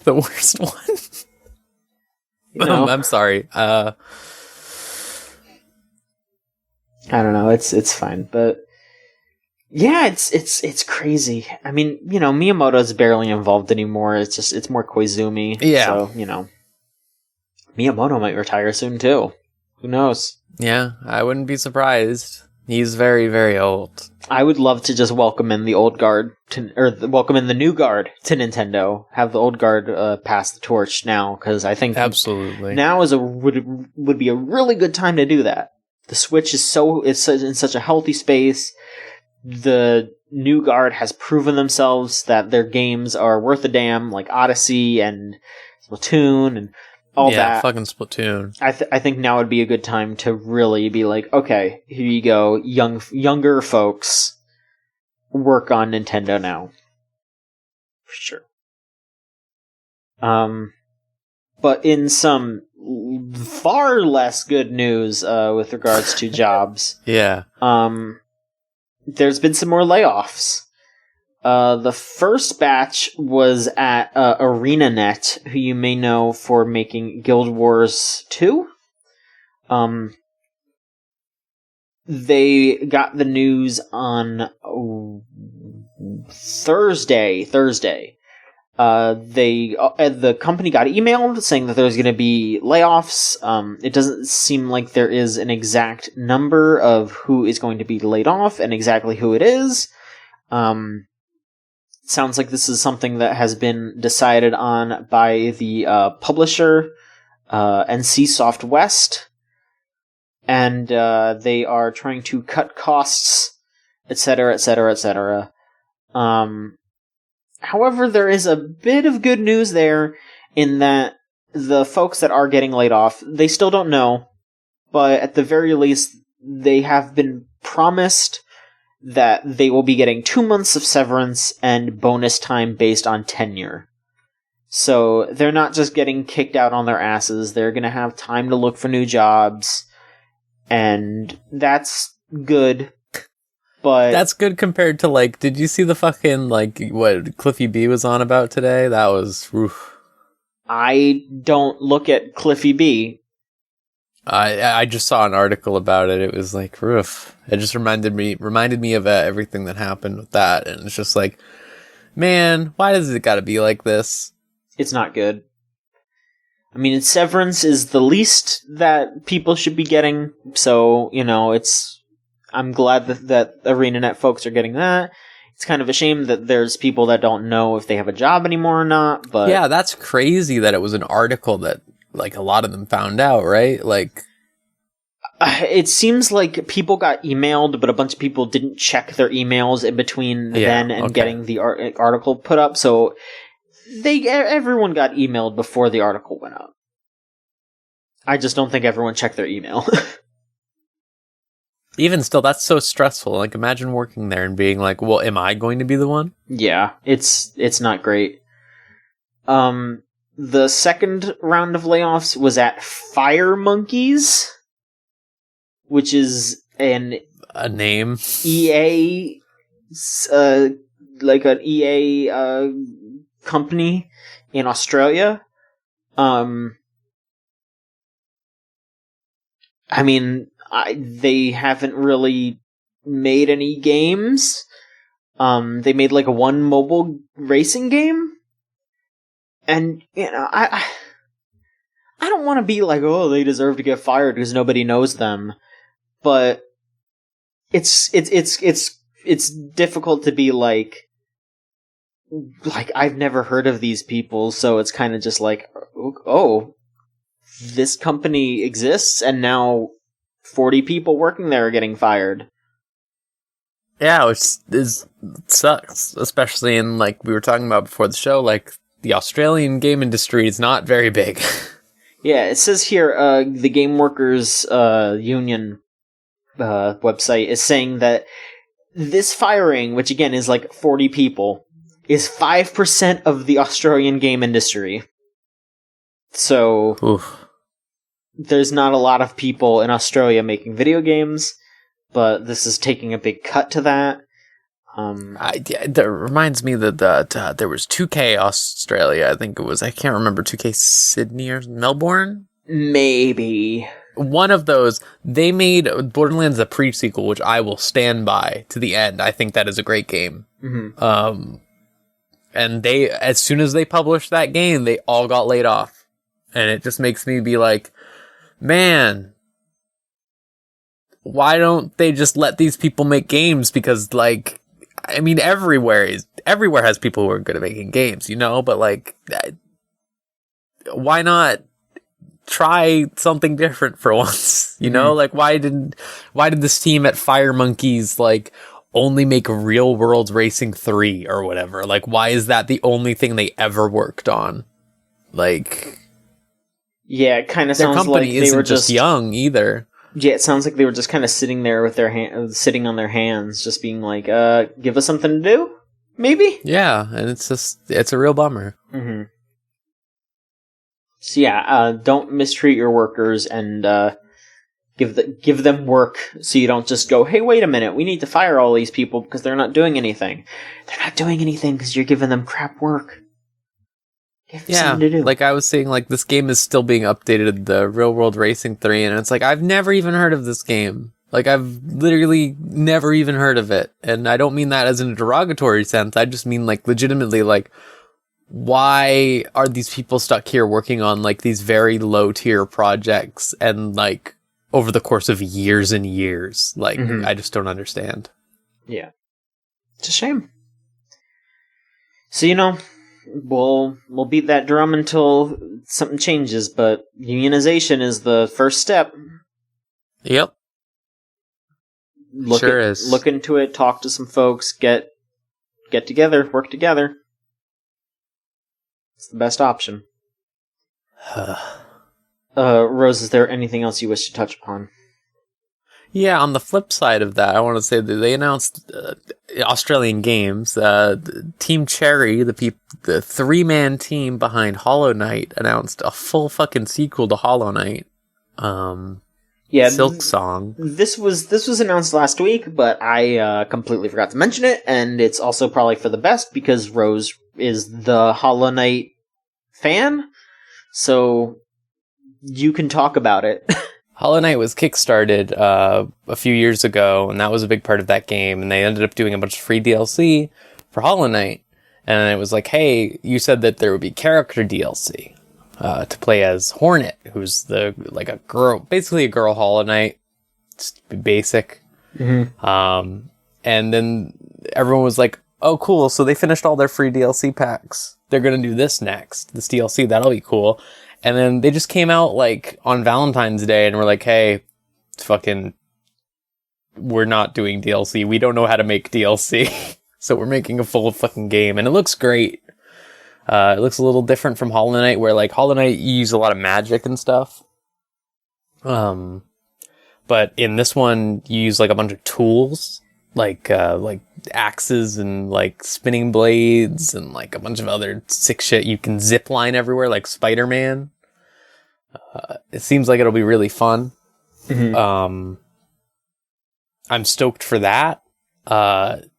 The worst one? I'm sorry. I don't know. It's fine, but yeah, it's crazy. Miyamoto's barely involved anymore. It's more Koizumi. Yeah. So Miyamoto might retire soon too. Who knows? Yeah, I wouldn't be surprised. He's very, very old. I would love to just welcome in the old guard welcome in the new guard to Nintendo. Have the old guard pass the torch now, because I think absolutely now would be a really good time to do that. The Switch is in such a healthy space. The new guard has proven themselves that their games are worth a damn, like Odyssey and Splatoon and all that. Yeah, fucking Splatoon. I think now would be a good time to really be like, okay, here you go, younger folks, work on Nintendo now. For sure. But in some far less good news with regards to jobs. Yeah. There's been some more layoffs. The first batch was at ArenaNet, who you may know for making Guild Wars 2. They got the news on Thursday. The company got emailed saying that there's going to be layoffs. It doesn't seem like there is an exact number of who is going to be laid off and exactly who it is. Sounds like this is something that has been decided on by the publisher, NCSoft West, and they are trying to cut costs, etc., etc., etc. However, there is a bit of good news there in that the folks that are getting laid off, they still don't know but at the very least, they have been promised that they will be getting 2 months of severance and bonus time based on tenure. So they're not just getting kicked out on their asses, they're going to have time to look for new jobs, and that's good. But that's good compared to, like, did you see the fucking, like, what Cliffy B was on about today? That was, oof. I don't look at Cliffy B. I just saw an article about it. It was like, oof. It just reminded me of everything that happened with that, and it's just like, man, why does it gotta be like this? It's not good. I mean, severance is the least that people should be getting, so, you know, I'm glad that ArenaNet folks are getting that. It's kind of a shame that there's people that don't know if they have a job anymore or not, but... Yeah, that's crazy that it was an article that, like, a lot of them found out, right? Like... It seems like people got emailed, but a bunch of people didn't check their emails in between then and getting the article put up, so everyone got emailed before the article went up. I just don't think everyone checked their email. Even still, that's so stressful. Like, imagine working there and being like, well, am I going to be the one? Yeah, it's not great. The second round of layoffs was at Fire Monkeys, which is a name EA, like an EA company in Australia. I mean, they haven't really made any games. They made like one mobile racing game, and you know, I don't want to be like, oh, they deserve to get fired because nobody knows them, but it's difficult to be like I've never heard of these people, so it's kind of just like, oh, this company exists, and now 40 people working there are getting fired. Yeah, which sucks, especially in, like we were talking about before the show, like, the Australian game industry is not very big. Yeah, it says here, the Game Workers Union website is saying that this firing, which again is like 40 people, is 5% of the Australian game industry. So, oof. There's not a lot of people in Australia making video games, but this is taking a big cut to that. That reminds me that there was 2K Australia. I think it was, I can't remember, 2K Sydney or Melbourne? Maybe. One of those. They made Borderlands a pre-sequel, which I will stand by to the end. I think that is a great game. Mm-hmm. And they, as soon as they published that game, they all got laid off. And it just makes me be like, man, why don't they just let these people make games? Because, like, I mean, everywhere has people who are good at making games, you know? But, like, why not try something different for once? You know? Like, why did this team at Fire Monkeys, like, only make Real World Racing 3 or whatever? Like, why is that the only thing they ever worked on? Like, yeah, it kind of sounds like they were just young either. Yeah, it sounds like they were just kind of sitting there with their sitting on their hands, just being like, give us something to do? Maybe? Yeah, and it's a real bummer. Mm-hmm. So yeah, don't mistreat your workers, and give them work, so you don't just go, hey, wait a minute, we need to fire all these people because they're not doing anything. They're not doing anything because you're giving them crap work. Yeah, to do. Like I was saying, like, this game is still being updated, the Real World Racing 3, and it's like, I've never even heard of this game. Like, I've literally never even heard of it. And I don't mean that as in a derogatory sense, I just mean, like, legitimately, like, why are these people stuck here working on, like, these very low-tier projects and, like, over the course of years and years? Like, I just don't understand. Yeah. It's a shame. So, you know, we'll beat that drum until something changes, but unionization is the first step. Yep. Sure is. Look into it, talk to some folks, get together, work together. It's the best option. Rose, is there anything else you wish to touch upon? Yeah, on the flip side of that, I want to say that they announced Australian Games, Team Cherry, the 3-man team behind Hollow Knight, announced a full fucking sequel to Hollow Knight. Silk Song. This was announced last week, but I completely forgot to mention it, and it's also probably for the best because Rose is the Hollow Knight fan, so you can talk about it. Hollow Knight was kickstarted a few years ago, and that was a big part of that game, and they ended up doing a bunch of free DLC for Hollow Knight, and it was like, hey, you said that there would be character DLC to play as Hornet, who's a girl, basically a girl Hollow Knight, just basic. Mm-hmm. And then everyone was like, oh, cool, so they finished all their free DLC packs. They're going to do this next, this DLC, that'll be cool. And then they just came out, like, on Valentine's Day and were like, hey, we're not doing DLC. We don't know how to make DLC. So we're making a full fucking game. And it looks great. It looks a little different from Hollow Knight, where, like, Hollow Knight, you use a lot of magic and stuff. But in this one, you use, like, a bunch of tools. Like axes and, like, spinning blades and, like, a bunch of other sick shit. You can zip line everywhere like Spider-Man. It seems like it'll be really fun. Mm-hmm. I'm stoked for that. I'm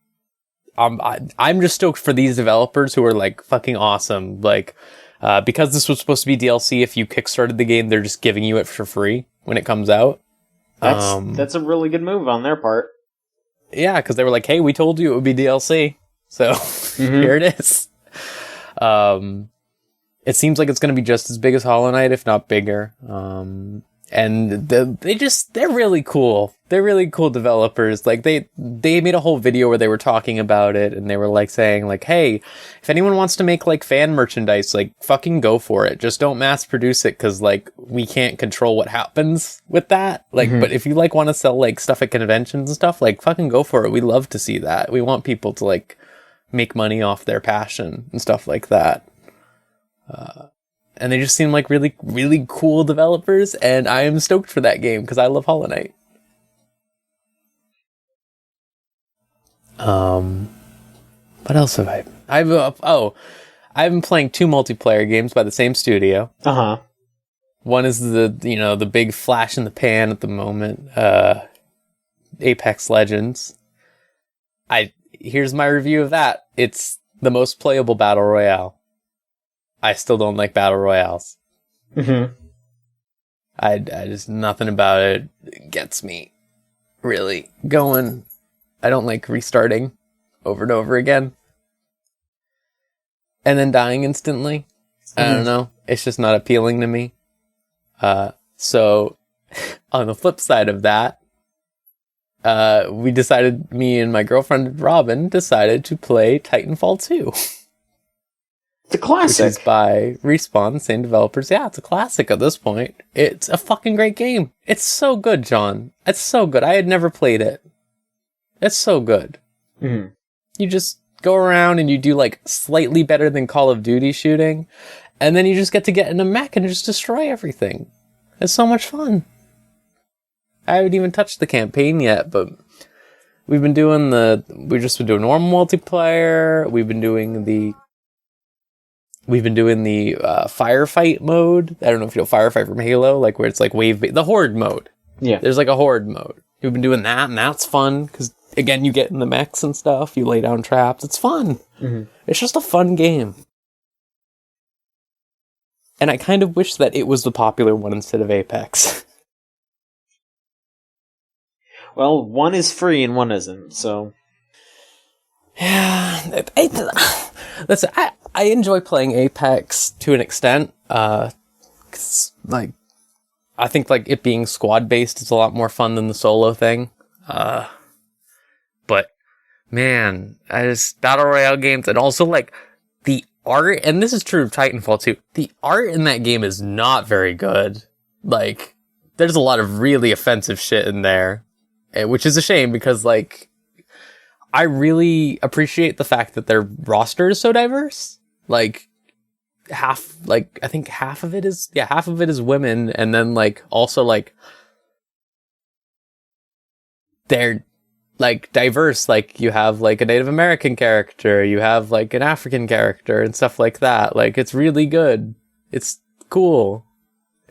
just stoked for these developers who are, like, fucking awesome. Like, because this was supposed to be DLC, if you kickstarted the game, they're just giving you it for free when it comes out. That's a really good move on their part. Yeah, because they were like, hey, we told you it would be DLC. So, here it is. It seems like it's going to be just as big as Hollow Knight, if not bigger. And they're really cool. They're really cool developers. Like, they made a whole video where they were talking about it, and they were, like, saying, like, hey, if anyone wants to make, like, fan merchandise, like, fucking go for it. Just don't mass produce it, because, like, we can't control what happens with that. Like, but if you, like, want to sell, like, stuff at conventions and stuff, like, fucking go for it. We love to see that. We want people to, like, make money off their passion and stuff like that. And they just seem like really, really cool developers, and I am stoked for that game, because I love Hollow Knight. What else have I... I've been playing 2 multiplayer games by the same studio. Uh-huh. One is the big flash in the pan at the moment, Apex Legends. Here's my review of that. It's the most playable battle royale. I still don't like battle royales. Mm-hmm. I just, nothing about it gets me really going. I don't like restarting over and over again. And then dying instantly. I don't know. It's just not appealing to me. So, on the flip side of that, me and my girlfriend Robin decided to play Titanfall 2. It's a classic. Which is by Respawn, same developers. Yeah, it's a classic at this point. It's a fucking great game. It's so good, John. It's so good. I had never played it. It's so good. Mm-hmm. You just go around and you do, like, slightly better than Call of Duty shooting, and then you just get to get in a mech and just destroy everything. It's so much fun. I haven't even touched the campaign yet, but we've just been doing normal multiplayer. We've been doing the firefight mode. I don't know if you know firefight from Halo, like where it's like the horde mode. Yeah. There's like a horde mode. We've been doing that, and that's fun, because, again, you get in the mechs and stuff, you lay down traps. It's fun. Mm-hmm. It's just a fun game. And I kind of wish that it was the popular one instead of Apex. Well, one is free and one isn't, so... Yeah, listen, I enjoy playing Apex to an extent. 'Cause, like, I think, like, it being squad based is a lot more fun than the solo thing. But man, battle royale games, and also, like, the art, and this is true of Titanfall too. The art in that game is not very good. Like, there's a lot of really offensive shit in there, which is a shame, because, like, I really appreciate the fact that their roster is so diverse. Like, half, like, I think half of it is women, and then, like, also, like, they're, like, diverse. Like, you have, like, a Native American character, you have, like, an African character, and stuff like that. Like, it's really good. It's cool.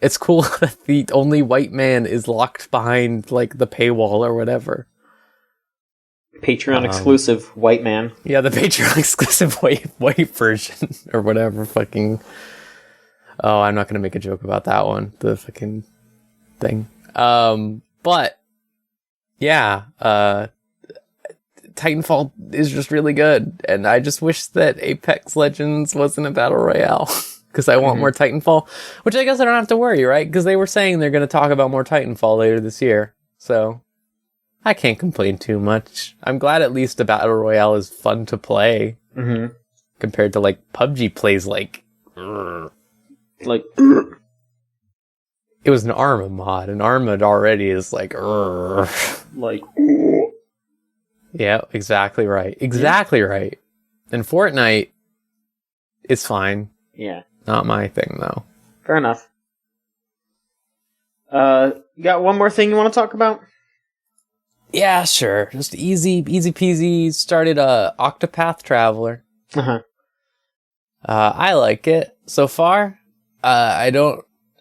It's cool that the only white man is locked behind, like, the paywall or whatever. Patreon exclusive white man. Yeah, the Patreon exclusive white version or whatever fucking. Oh, I'm not gonna make a joke about that one. The fucking thing. But yeah, Titanfall is just really good, and I just wish that Apex Legends wasn't a battle royale because I want more Titanfall. Which I guess I don't have to worry, right? Because they were saying they're gonna talk about more Titanfall later this year, so. I can't complain too much. I'm glad at least a battle royale is fun to play compared to like PUBG plays like it was an Arma mod, and Arma already is like yeah, exactly right, right. And Fortnite is fine. Yeah, not my thing though. Fair enough. You got one more thing you want to talk about? Yeah, sure. Just easy peasy. Started Octopath Traveler. I like it so far. I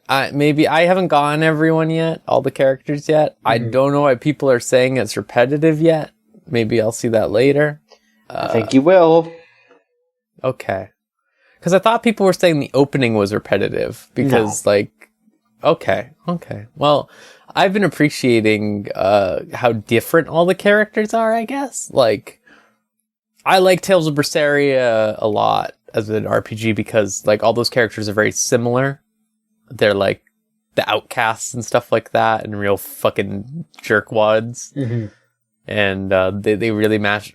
haven't gotten everyone yet, all the characters yet. I don't know why people are saying it's repetitive yet. Maybe I'll see that later. I think you will. Okay. Because I thought people were saying the opening was repetitive. Because, okay. Well, I've been appreciating how different all the characters are, I guess. Like, I like Tales of Berseria a lot as an RPG because, like, all those characters are very similar. They're, like, the outcasts and stuff like that, and real fucking jerkwads. And they really mash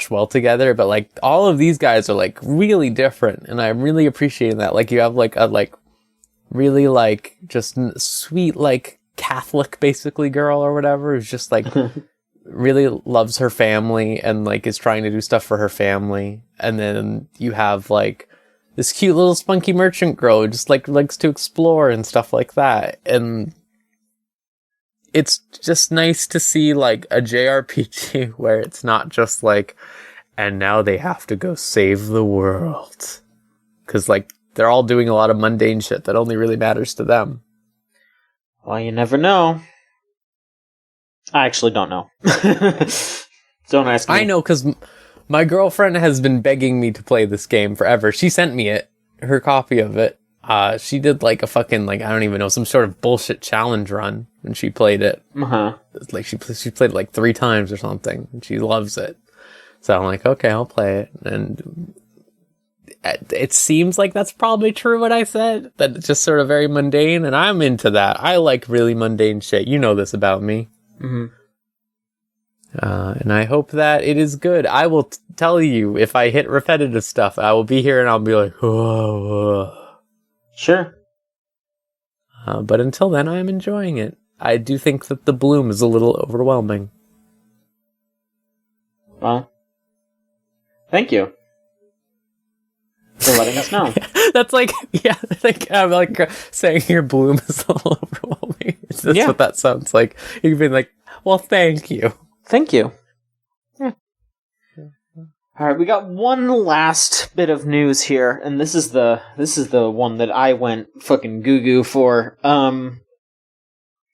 well together. But, like, all of these guys are, like, really different, and I'm really appreciating that. Like, you have, like, a, like, really, like, just sweet, like, Catholic basically girl or whatever who's just like really loves her family and like is trying to do stuff for her family, and then you have like this cute little spunky merchant girl who just like likes to explore and stuff like that, and it's just nice to see like a JRPG where it's not just like, and now they have to go save the world, because like they're all doing a lot of mundane shit that only really matters to them. Well, you never know. I actually don't know. Don't ask me. I know, because my girlfriend has been begging me to play this game forever. She sent me her copy of it. She did like a fucking, like, I don't even know, some sort of bullshit challenge run when she played it. It's like she played it like 3 times or something, and she loves it. So I'm like, okay, I'll play it. And it seems like that's probably true what I said, that it's just sort of very mundane, and I'm into that. I like really mundane shit. You know this about me. And I hope that it is good. I will tell you if I hit repetitive stuff. I will be here and I'll be like, whoa. Sure. But until then, I am enjoying it. I do think that the bloom is a little overwhelming. Well, thank you for letting us know. That's like, yeah, like I'm like saying your bloom is a little overwhelming. That's what that sounds like. You've been like, well, thank you. Thank you. Yeah. All right, we got one last bit of news here, and this is the one that I went fucking goo for.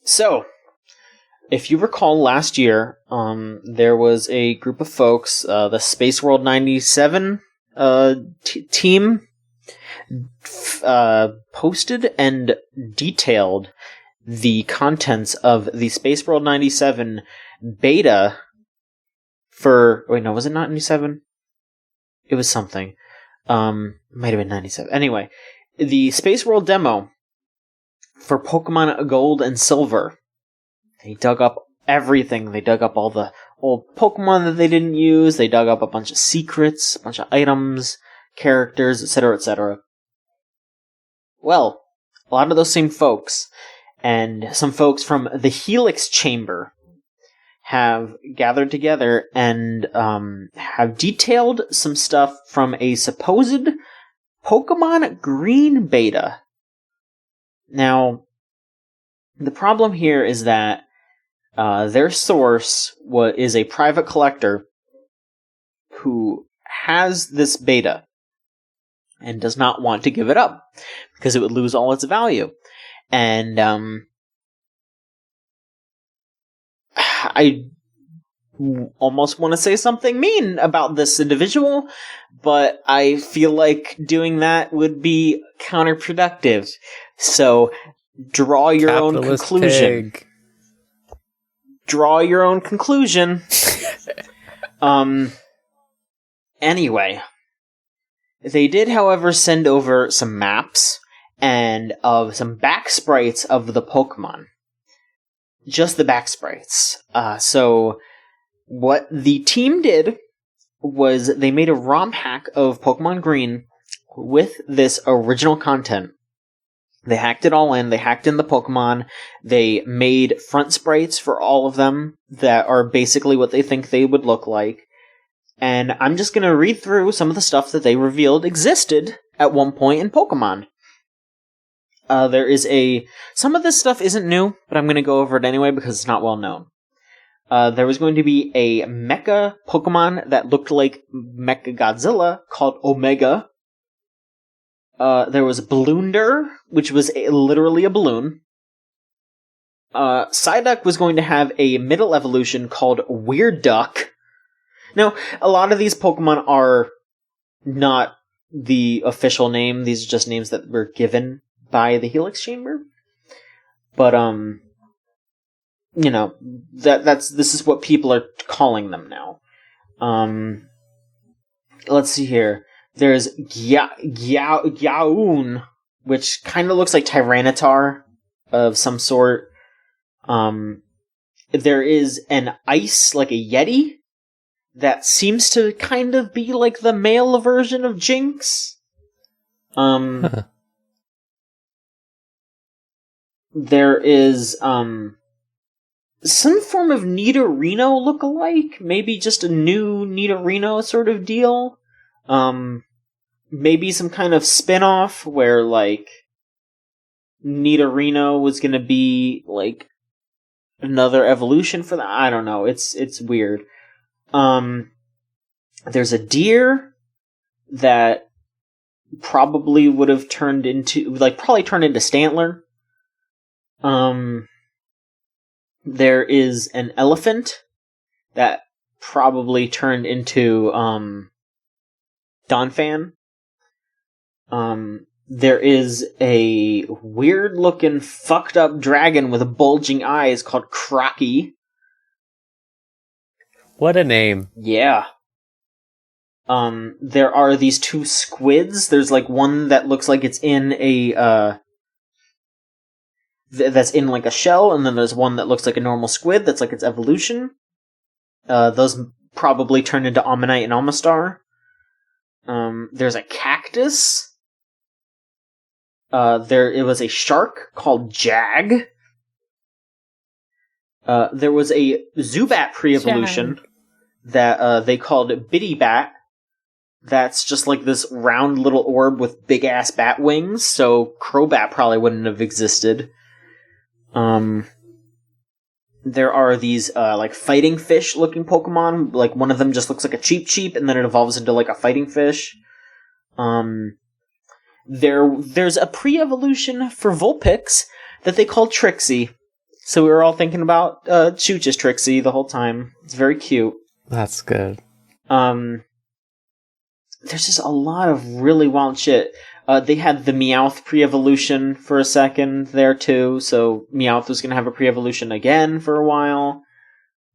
So, if you recall last year, there was a group of folks, the Space World 97 team, posted and detailed the contents of the Space World 97 beta for... Wait, no, was it not 97? It was something. Might have been 97. Anyway, the Space World demo for Pokemon Gold and Silver. They dug up everything. They dug up all the old Pokemon that they didn't use. They dug up a bunch of secrets, a bunch of items, characters, etc., etc. Well, a lot of those same folks, and some folks from the Helix Chamber, have gathered together and have detailed some stuff from a supposed Pokemon Green Beta. Now, the problem here is that their source is a private collector who has this beta and does not want to give it up because it would lose all its value. And I almost want to say something mean about this individual, but I feel like doing that would be counterproductive. So draw your own conclusion. Pig. Draw your own conclusion. Anyway, they did, however, send over some maps and of some back sprites of the Pokemon. Just the back sprites. So what the team did was they made a ROM hack of Pokemon Green with this original content. They hacked it all in. They hacked in the Pokemon. They made front sprites for all of them that are basically what they think they would look like. And I'm just going to read through some of the stuff that they revealed existed at one point in Pokemon. Some of this stuff isn't new, but I'm going to go over it anyway because it's not well known. There was going to be a mecha Pokemon that looked like Mechagodzilla called Omega. There was Blunder, which was literally a balloon. Psyduck was going to have a middle evolution called Weird Duck. Now, a lot of these Pokemon are not the official name. These are just names that were given by the Helix Chamber. But, this is what people are calling them now. Let's see here. There's Gyaoun, which kind of looks like Tyranitar of some sort. There is an ice, like a Yeti, that seems to kind of be like the male version of Jinx. There is some form of Nidorino look-alike, maybe just a new Nidorino sort of deal. Maybe some kind of spin-off where, like, Nidorino was gonna be, like, another evolution for that. I don't know. It's weird. There's a deer that probably would have turned into Stantler. There is an elephant that probably turned into, Donphan. There is a weird-looking, fucked-up dragon with bulging eyes called Crocky. What a name. Yeah. There are these two squids. There's, like, one that looks like it's in a, that's in, like, a shell, and then there's one that looks like a normal squid that's, like, its evolution. Those probably turn into Ammonite and Amistar. There's a cactus. It was a shark called Jag. There was a Zubat pre-evolution that they called Bitty Bat. That's just like this round little orb with big-ass bat wings, so Crobat probably wouldn't have existed. There are these, like, fighting fish-looking Pokemon. Like, one of them just looks like a Cheep, and then it evolves into, like, a fighting fish. There's a pre-evolution for Vulpix that they call Trixie. So we were all thinking about Chooch's Trixie the whole time. It's very cute. That's good. There's just a lot of really wild shit. They had the Meowth pre-evolution for a second there too, so Meowth was going to have a pre-evolution again for a while.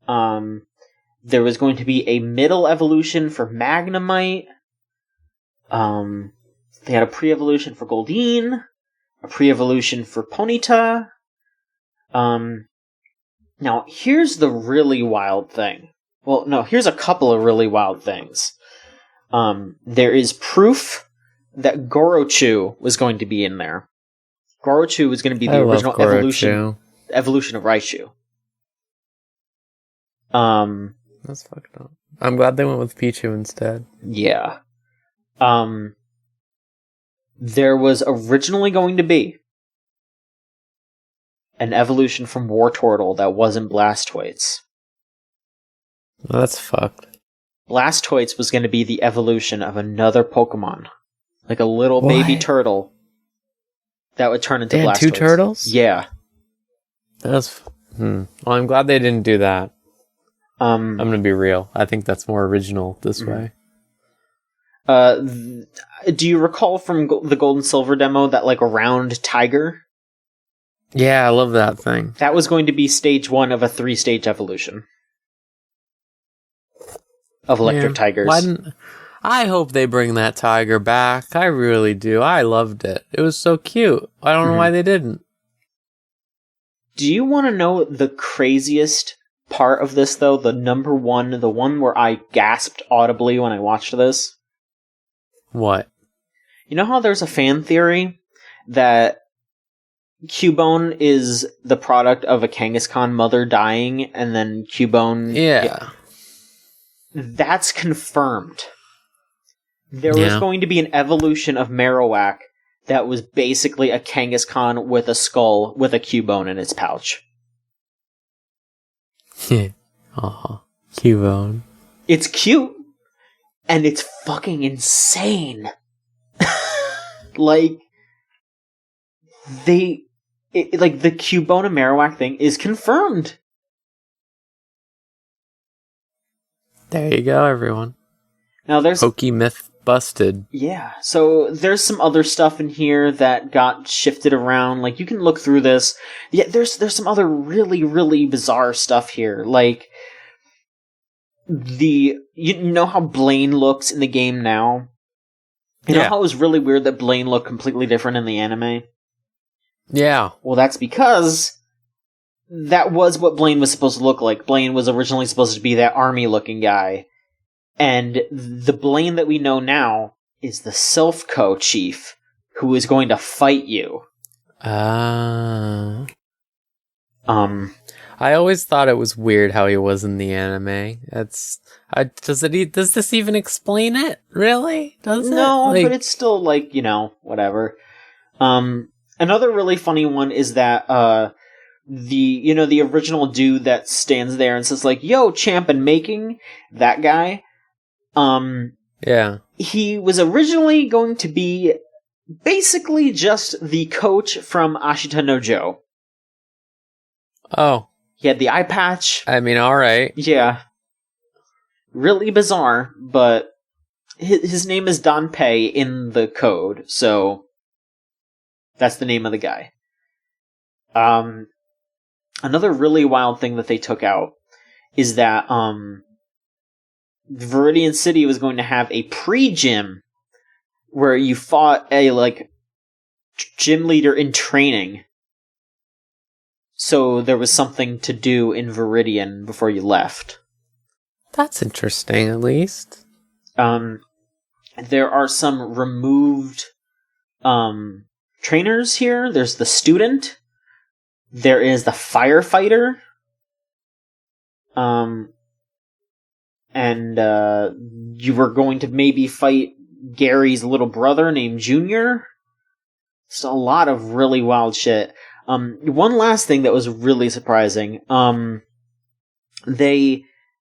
There was going to be a middle evolution for Magnemite. They had a pre-evolution for Goldeen, a pre-evolution for Ponyta. Now, here's the really wild thing. Well, no, here's a couple of really wild things. There is proof that Gorochu was going to be in there. Gorochu was going to be the original evolution of Raichu. That's fucked up. I'm glad they went with Pichu instead. Yeah. there was originally going to be an evolution from Wartortle that wasn't Blastoise. Well, that's fucked. Blastoise was going to be the evolution of another Pokemon. Like a little baby turtle that would turn into Blastoise. Two turtles? Yeah. That's... Well, I'm glad they didn't do that. I'm going to be real. I think that's more original this way. Do you recall from the Gold and Silver demo that, like, round tiger? Yeah, I love that thing. That was going to be stage 1 of a 3-stage evolution of electric tigers. I hope they bring that tiger back. I really do. I loved it. It was so cute. I don't know why they didn't. Do you want to know the craziest part of this, though? The number one, the one where I gasped audibly when I watched this? What? You know how there's a fan theory that Cubone is the product of a Kangaskhan mother dying, and then Cubone... Yeah. That's confirmed. There was going to be an evolution of Marowak that was basically a Kangaskhan with a skull with a Cubone in its pouch. Aw, Cubone. It's cute, and it's fucking insane. Like, the Cubone and Marowak thing is confirmed. There you go, everyone. Now there's Pokey myth busted. Yeah, so there's some other stuff in here that got shifted around. Like, you can look through this. Yeah, there's some other really, really bizarre stuff here. Like, you know how Blaine looks in the game now? You know how it was really weird that Blaine looked completely different in the anime? Yeah. Well, that's because that was what Blaine was supposed to look like. Blaine was originally supposed to be that army-looking guy. And the Blaine that we know now is the Silph chief, who is going to fight you. I always thought it was weird how he was in the anime. Does this even explain it? Really? Does it? No, but it's still like, whatever. Another really funny one is that the original dude that stands there and says like, "Yo, champ and making," that guy. He was originally going to be basically just the coach from Ashita no Joe. Oh. He had the eye patch. I mean, alright. Yeah. Really bizarre, but his name is Danpei in the code, so that's the name of the guy. Another really wild thing that they took out is that, Viridian City was going to have a pre-gym where you fought a, gym leader in training. So there was something to do in Viridian before you left. That's interesting, at least. There are some removed trainers here. There's the student. There is the firefighter. And you were going to maybe fight Gary's little brother named Junior. It's a lot of really wild shit. One last thing that was really surprising.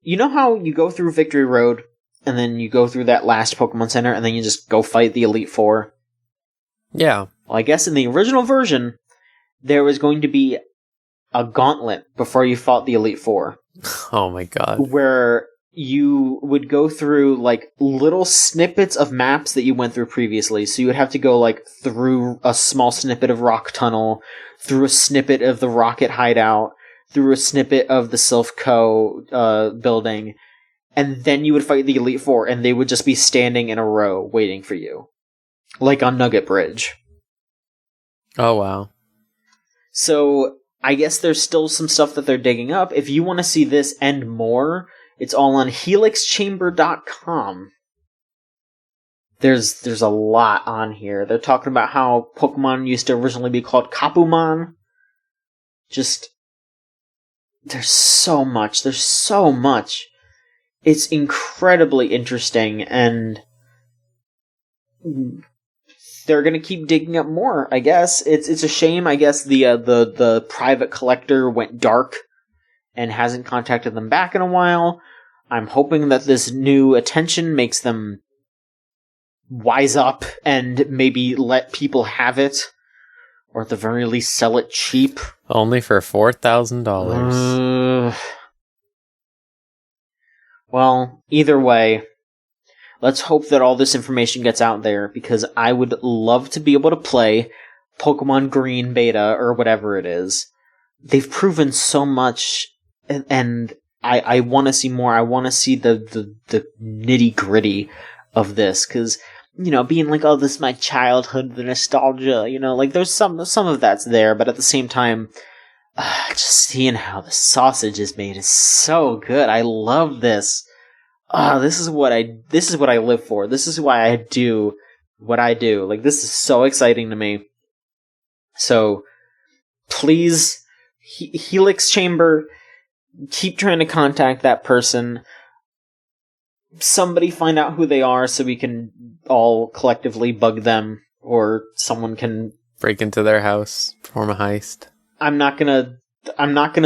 You know how you go through Victory Road, and then you go through that last Pokemon Center, and then you just go fight the Elite Four? Yeah. Well, I guess in the original version, there was going to be a gauntlet before you fought the Elite Four. Oh my god. Where you would go through, little snippets of maps that you went through previously. So you would have to go, through a small snippet of Rock Tunnel, through a snippet of the Rocket Hideout, through a snippet of the Silph building, and then you would fight the Elite Four, and they would just be standing in a row waiting for you. Like on Nugget Bridge. Oh, wow. So, I guess there's still some stuff that they're digging up. If you want to see this and more, it's all on helixchamber.com. There's a lot on here. They're talking about how Pokemon used to originally be called Kapumon. There's so much. It's incredibly interesting, and they're gonna keep digging up more, I guess. It's a shame, I guess the private collector went dark and hasn't contacted them back in a while. I'm hoping that this new attention makes them wise up and maybe let people have it, or at the very least sell it cheap. Only for $4,000. Well, either way, let's hope that all this information gets out there, because I would love to be able to play Pokemon Green Beta, or whatever it is. They've proven so much, and I want to see more. I want to see the nitty-gritty of this, because, being like, oh, this is my childhood, the nostalgia, like, there's some of that's there, but at the same time, just seeing how the sausage is made is so good. I love this. This is what I live for. This is why I do what I do. Like, this is so exciting to me. So, please, Helix Chamber, keep trying to contact that person. Somebody find out who they are so we can all collectively bug them, or someone can break into their house, perform a heist. I'm not gonna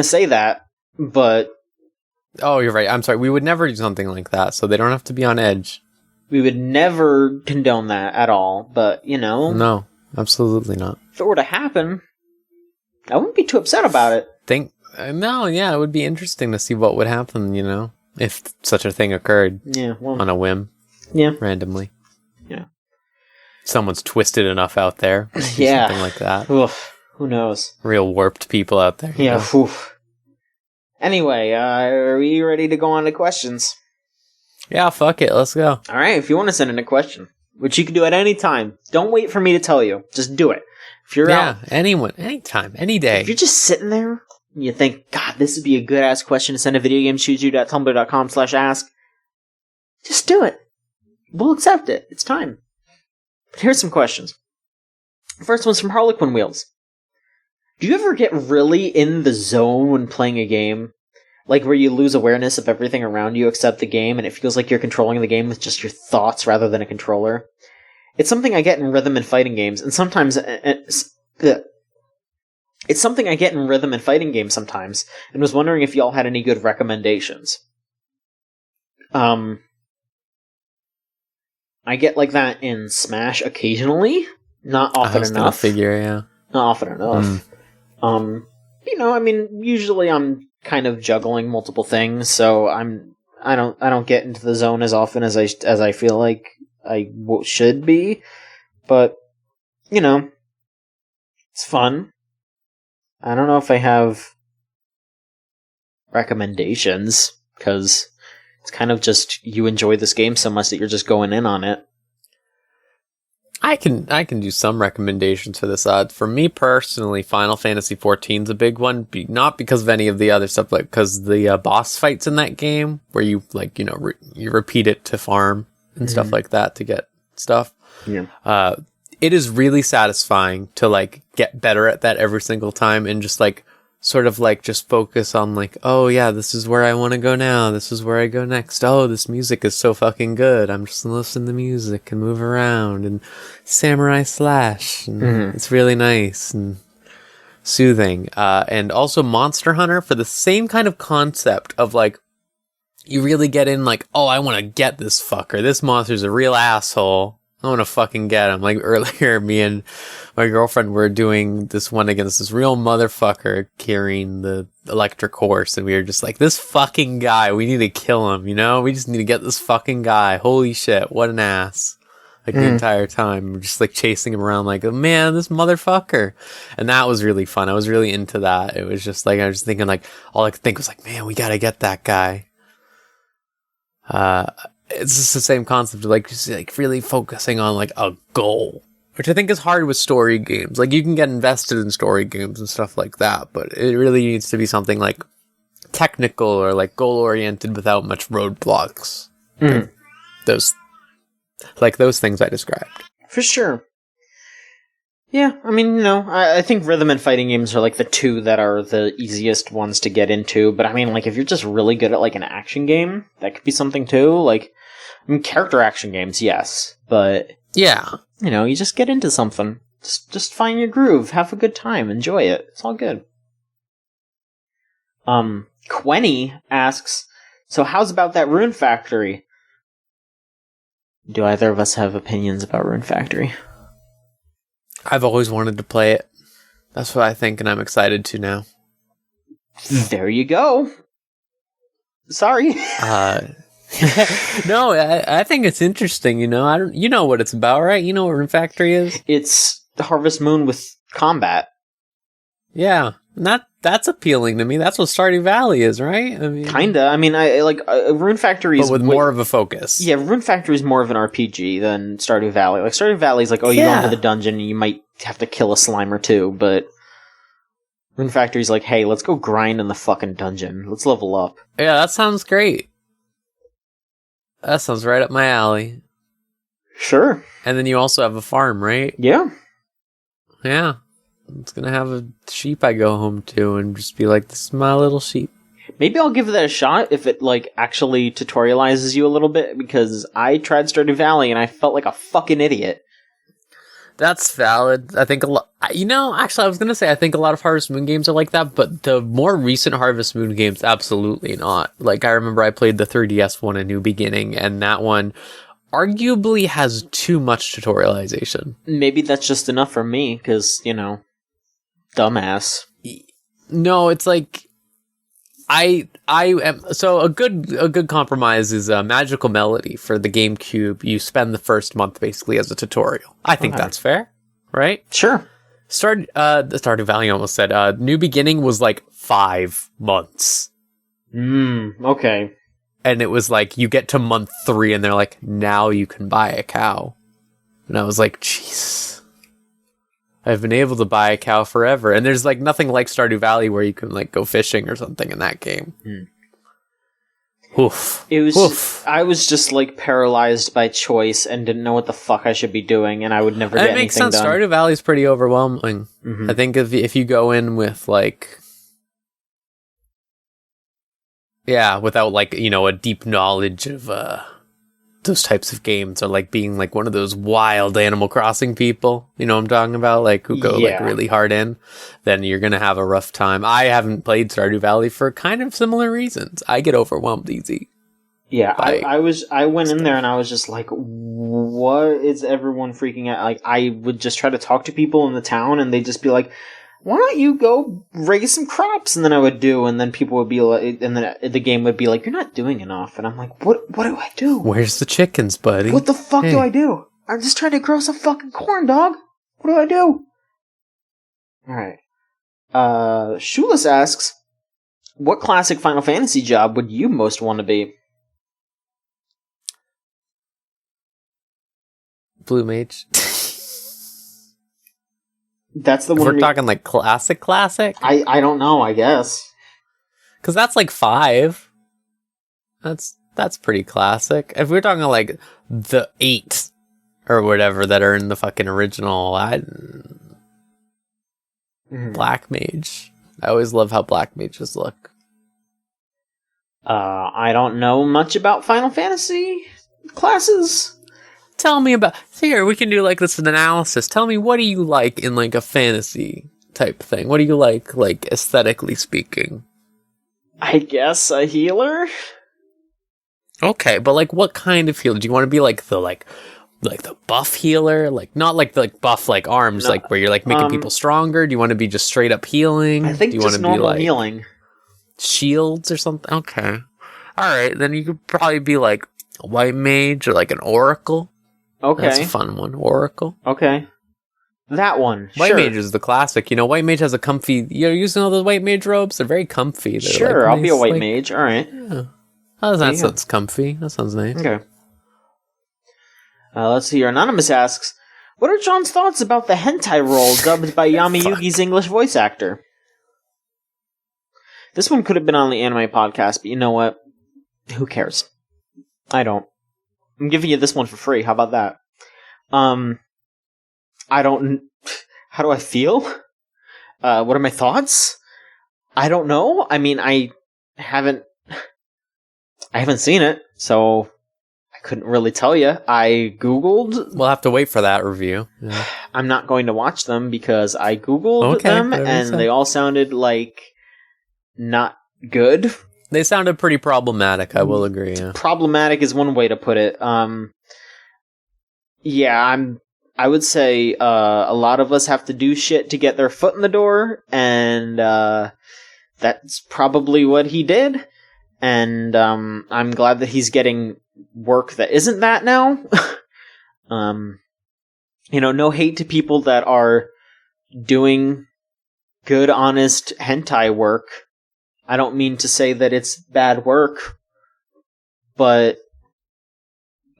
say that, but oh, you're right. I'm sorry. We would never do something like that, so they don't have to be on edge. We would never condone that at all, but, No, absolutely not. If it were to happen, I wouldn't be too upset about it. No, yeah, it would be interesting to see what would happen, if such a thing occurred. Yeah, well, on a whim. Yeah. Randomly. Yeah. Someone's twisted enough out there. Yeah. Something like that. Oof. Who knows? Real warped people out there. Yeah. Oof. Anyway, are we ready to go on to questions? Yeah, fuck it. Let's go. All right. If you want to send in a question, which you can do at any time, don't wait for me to tell you. Just do it. If you're out, anyone, anytime, any day. If you're just sitting there and you think, God, this would be a good ass question to send to videogamesshootyou.tumblr.com/ask, just do it. We'll accept it. It's time. But here's some questions. First one's from Harlequin Wheels. Do you ever get really in the zone when playing a game? Like where you lose awareness of everything around you except the game, and it feels like you're controlling the game with just your thoughts rather than a controller? It's something I get in rhythm and fighting games, and sometimes... It's something I get in rhythm and fighting games sometimes, and was wondering if y'all had any good recommendations. I get like that in Smash occasionally. Not often enough. Figure, yeah. Not often enough. Usually I'm kind of juggling multiple things, so I don't get into the zone as often as I feel like I should be. But it's fun. I don't know if I have recommendations, because it's kind of just you enjoy this game so much that you're just going in on it. I can do some recommendations for this. For me personally, Final Fantasy XIV is a big one. Not because of any of the other stuff, but because the boss fights in that game, where you you repeat it to farm and stuff like that to get stuff. Yeah. It is really satisfying to get better at that every single time, and just just focus on oh yeah, this is where I want to go now. This is where I go next. Oh, this music is so fucking good. I'm just listening to music and move around and samurai slash. And it's really nice and soothing. And also Monster Hunter, for the same kind of concept of you really get in oh, I want to get this fucker. This monster's a real asshole. I want to fucking get him. Earlier, me and my girlfriend were doing this one against this real motherfucker carrying the electric horse, and we were just this fucking guy, we need to kill him, We just need to get this fucking guy. Holy shit, what an ass. The entire time. We're just chasing him around man, this motherfucker. And that was really fun. I was really into that. It was just I was thinking all I could think was man, we gotta get that guy. It's just the same concept of just really focusing on a goal, which I think is hard with story games. You can get invested in story games and stuff like that, but it really needs to be something technical or goal oriented without much roadblocks. Those things I described. For sure. Yeah, I think rhythm and fighting games are the two that are the easiest ones to get into, but if you're just really good at an action game, that could be something too. Character action games, yes, but yeah, You just get into something. Just find your groove, have a good time, enjoy it. It's all good. Quenny asks, so how's about that Rune Factory? Do either of us have opinions about Rune Factory? I've always wanted to play it. That's what I think, and I'm excited to now. There you go. Sorry. No, I think it's interesting. You know what it's about, right? You know what Rune Factory is? It's Harvest Moon with combat. Yeah, that's appealing to me. That's what Stardew Valley is, right? I mean, kinda. I mean, I like Rune Factory, but with more of a focus. Yeah, Rune Factory is more of an RPG than Stardew Valley. Like Stardew Valley is like, you go into the dungeon and you might have to kill a slime or two, but Rune Factory is like, hey, let's go grind in the fucking dungeon. Let's level up. Yeah, that sounds great. That sounds right up my alley. Sure. And then you also have a farm, right? Yeah. Yeah. It's gonna have a sheep I go home to and just be like, this is my little sheep. Maybe I'll give that a shot if it, actually tutorializes you a little bit, because I tried Stardew Valley and I felt like a fucking idiot. That's valid. I think a lot... actually, I was gonna say, I think a lot of Harvest Moon games are like that, but the more recent Harvest Moon games, absolutely not. Like, I remember I played the 3DS one, A New Beginning, and that one arguably has too much tutorialization. Maybe that's just enough for me, because, dumbass. No, it's like... I am so a good compromise is Magical Melody for the GameCube. You spend the first month basically as a tutorial. I think that's fair, right? Sure. The Stardew Valley almost said New Beginning was like 5 months. Okay. And it was like you get to month 3 and they're like, now you can buy a cow. And I was like, jeez. I've been able to buy a cow forever. And there's like nothing like Stardew Valley where you can like go fishing or something in that game. Oof. I was just like paralyzed by choice and didn't know what the fuck I should be doing, and I would never get anything done. It makes sense. Stardew Valley's pretty overwhelming. Mm-hmm. I think if you go in with like... Yeah, without like, a deep knowledge of those types of games, or like being like one of those wild Animal Crossing people, you know what I'm talking about, like who go like really hard in, then you're gonna have a rough time. I haven't played Stardew Valley for kind of similar reasons. I get overwhelmed easy. Yeah, I went in there and I was just like, what is everyone freaking out? Like, I would just try to talk to people in the town and they'd just be like, why don't you go raise some crops? And then I would do, and then people would be like, and then the game would be like, you're not doing enough. And I'm like, what do I do? Where's the chickens, buddy? What the fuck do I do? I'm just trying to grow some fucking corn, dog. What do I do? Alright. Shulis asks, what classic Final Fantasy job would you most want to be? Blue Mage. That's the one. We're talking like classic. I don't know. I guess because that's like 5. That's pretty classic. If we're talking like the 8 or whatever that are in the fucking original, Black Mage. I always love how Black Mages look. I don't know much about Final Fantasy classes. Tell me about... Here, we can do like this analysis. Tell me, what do you like in like a fantasy type thing? What do you like aesthetically speaking? I guess a healer? Okay, but like what kind of healer? Do you want to be like the buff healer? Like not like the like buff like arms, like where you're like making people stronger? Do you want to be just straight up healing? I think do you just want to normal be like healing. Shields or something? Okay. Alright, then you could probably be like a white mage or like an oracle. Okay. That's a fun one. Oracle. Okay. That one. White Mage is the classic. White Mage has a comfy... You're using all those White Mage robes? They're very comfy. They're sure, I'll be a White Mage. All right. Yeah. Oh, that sounds comfy. That sounds nice. Okay. Let's see here. Anonymous asks, what are John's thoughts about the hentai role dubbed by Yamayugi's English voice actor? This one could have been on the anime podcast, but you know what? Who cares? I don't. I'm giving you this one for free. How about that? I don't... How do I feel? What are my thoughts? I don't know. I mean, I haven't seen it, so I couldn't really tell you. I Googled. We'll have to wait for that review. Yeah. I'm not going to watch them because I Googled them and they all sounded like not good. They sounded pretty problematic, I will agree. Yeah. Problematic is one way to put it. I would say a lot of us have to do shit to get their foot in the door, and that's probably what he did. And I'm glad that he's getting work that isn't that now. No hate to people that are doing good, honest hentai work. I don't mean to say that it's bad work, but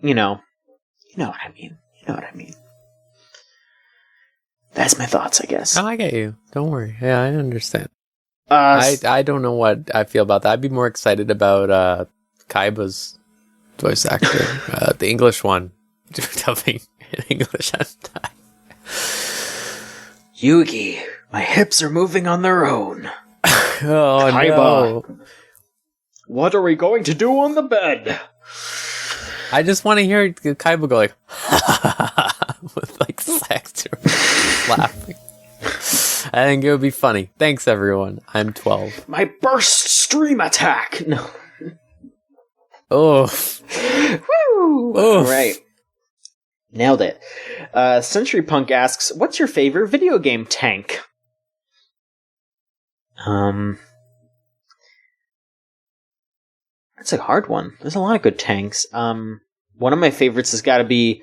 you know what I mean. You know what I mean. That's my thoughts, I guess. Oh, I get you. Don't worry. Yeah, I understand. I don't know what I feel about that. I'd be more excited about Kaiba's voice actor, the English one, dubbing in English hentai. Yugi, my hips are moving on their own. Oh, Kaiba, no. What are we going to do on the bed? I just want to hear Kaiba go like, with like sex laughing. I think it would be funny. Thanks, everyone. I'm 12. My burst stream attack. No. Oh. Woo. All right. Nailed it. Century Punk asks, what's your favorite video game tank? That's a hard one. There's a lot of good tanks. One of my favorites has got to be,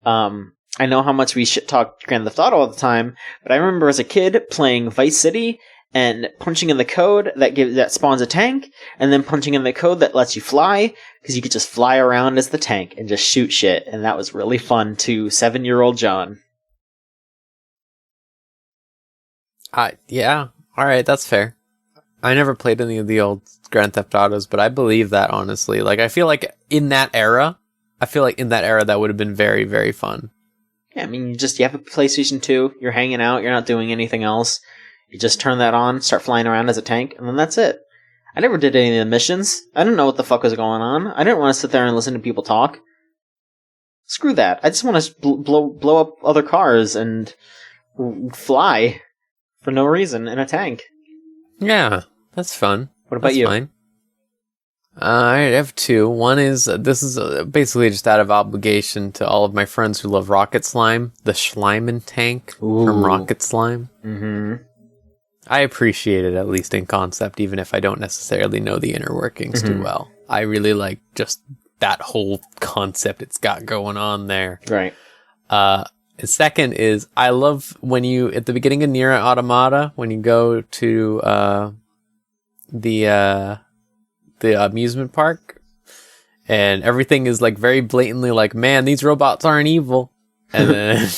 I know how much we shit talk Grand Theft Auto all the time, but I remember as a kid playing Vice City and punching in the code that spawns a tank, and then punching in the code that lets you fly, because you could just fly around as the tank and just shoot shit, and that was really fun to 7-year-old John. Yeah. Alright, that's fair. I never played any of the old Grand Theft Autos, but I believe that, honestly. Like, I feel like in that era, that would have been very, very fun. Yeah, I mean, you have a PlayStation 2, you're hanging out, you're not doing anything else. You just turn that on, start flying around as a tank, and then that's it. I never did any of the missions. I didn't know what the fuck was going on. I didn't want to sit there and listen to people talk. Screw that. I just want to blow up other cars and fly for no reason in a tank. Yeah, that's fun. What about you? Fine. I have two. One is, this is basically just out of obligation to all of my friends who love Rocket Slime, the Schleiman tank from Rocket Slime. Mm-hmm. I appreciate it, at least in concept, even if I don't necessarily know the inner workings too well. I really like just that whole concept it's got going on there. Right. Second is, I love when you, at the beginning of Nier Automata, when you go to the amusement park, and everything is like very blatantly like, man, these robots aren't evil. And then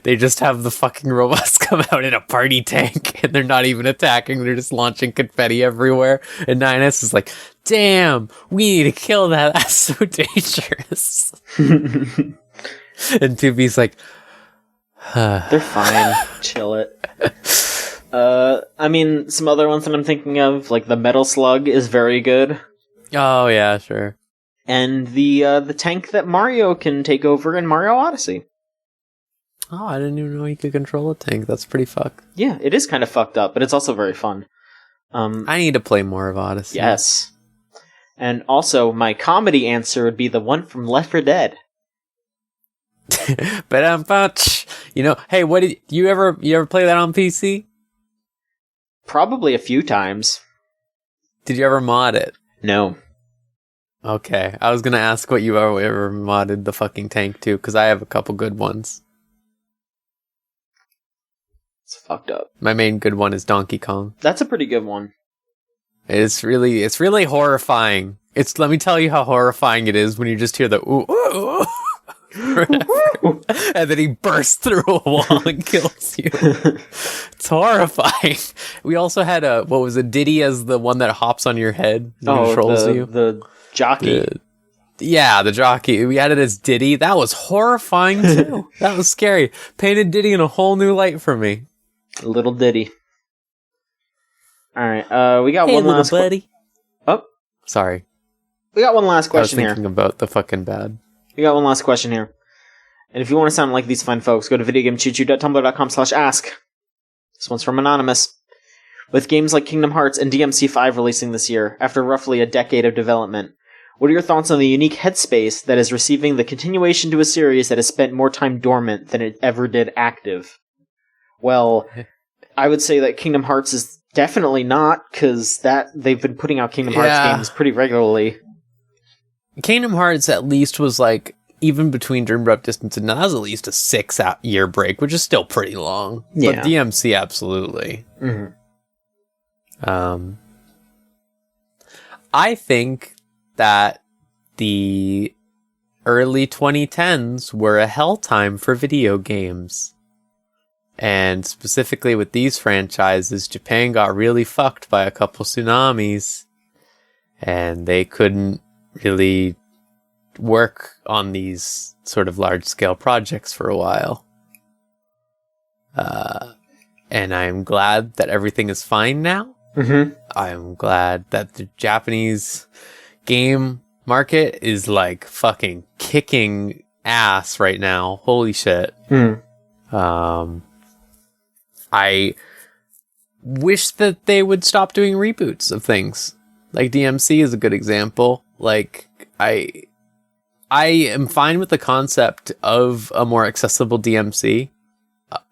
they just have the fucking robots come out in a party tank, and they're not even attacking, they're just launching confetti everywhere. And 9S is like, damn, we need to kill that, that's so dangerous. And 2B's like, they're fine, chill it. I mean, some other ones that I'm thinking of, like the Metal Slug is very good. Oh yeah, sure. And the tank that Mario can take over in Mario Odyssey. Oh, I didn't even know you could control a tank. That's pretty fucked. Yeah, it is kind of fucked up, but it's also very fun. I need to play more of Odyssey. Yes. And also, my comedy answer would be the one from Left 4 Dead. But hey, what did you ever play that on PC? Probably a few times. Did you ever mod it? No. Okay, I was gonna ask what you ever modded the fucking tank to, because I have a couple good ones. It's fucked up. My main good one is Donkey Kong. That's a pretty good one. It's really horrifying. Let me tell you how horrifying it is when you just hear the ooh, ooh, ooh. And then he bursts through a wall and kills you. It's horrifying. We also had Diddy as the one that hops on your head and controls you. The jockey. The jockey. We had it as Diddy. That was horrifying too. That was scary. Painted Diddy in a whole new light for me. Little Diddy. All right, we got one last. Buddy. Oh, sorry. We got one last question here. I was thinking about the fucking bad. We got one last question here. And if you want to sound like these fine folks, go to videogamechoochoo.tumblr.com/ask. This one's from Anonymous. With games like Kingdom Hearts and DMC5 releasing this year, after roughly a decade of development, what are your thoughts on the unique headspace that is receiving the continuation to a series that has spent more time dormant than it ever did active? Well, I would say that Kingdom Hearts is definitely not, because they've been putting out Kingdom Hearts games pretty regularly. Kingdom Hearts at least was like, even between Dream Drop Distance and now, that was at least a 6-year break, which is still pretty long. Yeah. But DMC, absolutely. Mm-hmm. I think that the early 2010s were a hell time for video games. And specifically with these franchises, Japan got really fucked by a couple tsunamis. And they couldn't really work on these sort of large-scale projects for a while. And I'm glad that everything is fine now. Mm-hmm. I'm glad that the Japanese game market is like fucking kicking ass right now. Holy shit. I wish that they would stop doing reboots of things. Like DMC is a good example. Like I am fine with the concept of a more accessible DMC.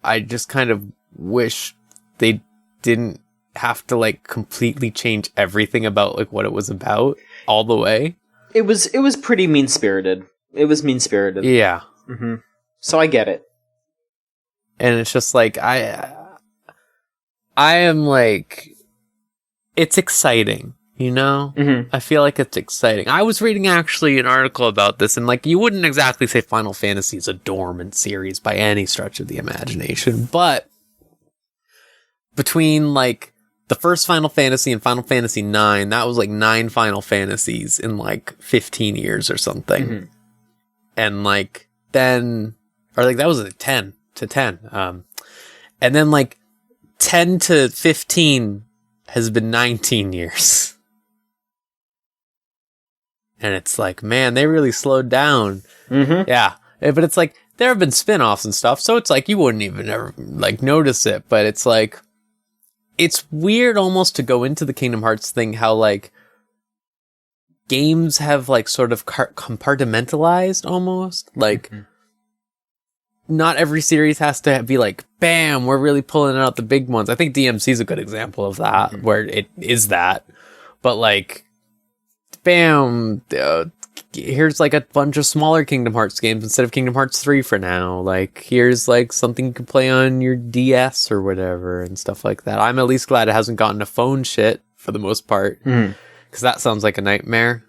I just kind of wish they didn't have to like completely change everything about like what it was about all the way. It was pretty mean-spirited. It was mean-spirited. Yeah. Mm-hmm. So I get it. And it's just like I am like, it's exciting, you know? Mm-hmm. I feel like it's exciting. I was reading actually an article about this, and like you wouldn't exactly say Final Fantasy is a dormant series by any stretch of the imagination, but between like the first Final Fantasy and Final Fantasy 9, that was like 9 Final Fantasies in like 15 years or something. Mm-hmm. And like then, or like that was like 10 to 10. And then like 10 to 15 has been 19 years. And it's like, man, they really slowed down. Mm-hmm. Yeah. But it's like, there have been spin-offs and stuff, so it's like you wouldn't even ever like notice it, but it's like, it's weird almost to go into the Kingdom Hearts thing, how like games have like sort of compartmentalized almost. Like not every series has to be like, bam, we're really pulling out the big ones. I think DMC is a good example of that, where it is that. But like, bam, here's like a bunch of smaller Kingdom Hearts games instead of Kingdom Hearts 3 for now. Like, here's like something you can play on your DS or whatever and stuff like that. I'm at least glad it hasn't gotten to phone shit for the most part, because that sounds like a nightmare.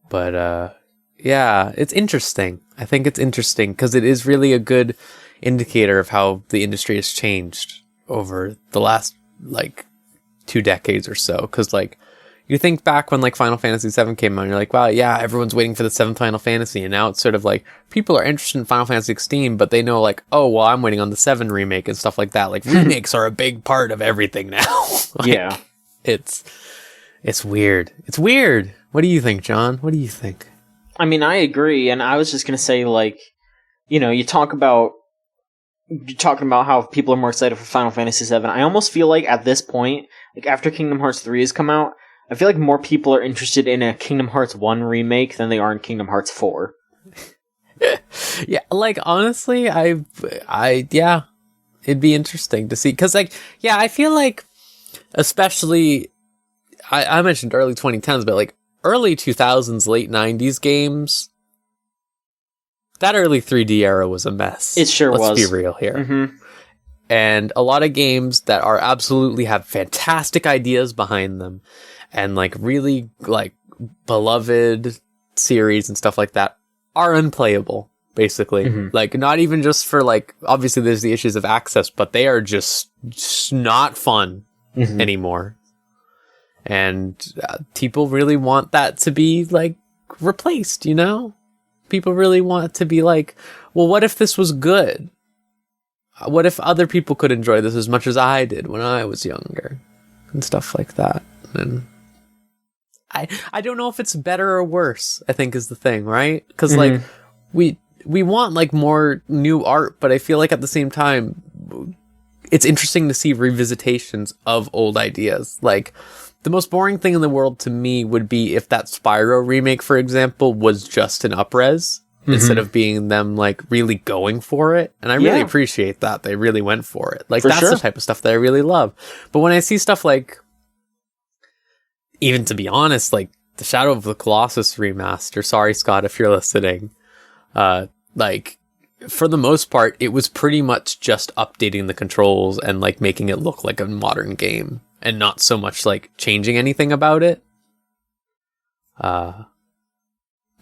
But yeah, it's interesting. I think it's interesting because it is really a good indicator of how the industry has changed over the last like 2 decades or so. Because like, you think back when like Final Fantasy VII came out, and you're like, wow, yeah, everyone's waiting for the 7th Final Fantasy, and now it's sort of like people are interested in Final Fantasy 16, but they know like, oh, well, I'm waiting on the 7 remake and stuff like that. Like remakes are a big part of everything now. Like, yeah, it's weird. It's weird. What do you think, John? What do you think? I mean, I agree, and I was just gonna say, like, you know, you're talking about how people are more excited for Final Fantasy VII. I almost feel like at this point, like after Kingdom Hearts 3 has come out, I feel like more people are interested in a Kingdom Hearts 1 remake than they are in Kingdom Hearts 4. Yeah, like, honestly, yeah, it'd be interesting to see. Because, like, yeah, I feel like, especially, I mentioned early 2010s, but, like, early 2000s, late 90s games, that early 3D era was a mess. It sure was. Let's be real here. Mm-hmm. And a lot of games that are absolutely have fantastic ideas behind them, and like really like beloved series and stuff like that are unplayable, basically. Like not even just for like, obviously there's the issues of access, but they are just not fun anymore. And people really want that to be like replaced, you know? People really want it to be like, well, what if this was good? What if other people could enjoy this as much as I did when I was younger? And stuff like that. And I don't know if it's better or worse, I think is the thing, right? Because like we want like more new art, but I feel like at the same time it's interesting to see revisitations of old ideas. Like the most boring thing in the world to me would be if that Spyro remake, for example, was just an up-res instead of being them like really going for it. And I really appreciate that they really went for it. Like that's the type of stuff that I really love. But when I see stuff like, even to be honest, like the Shadow of the Colossus remaster, sorry Scott if you're listening, like for the most part it was pretty much just updating the controls and like making it look like a modern game and not so much like changing anything about it.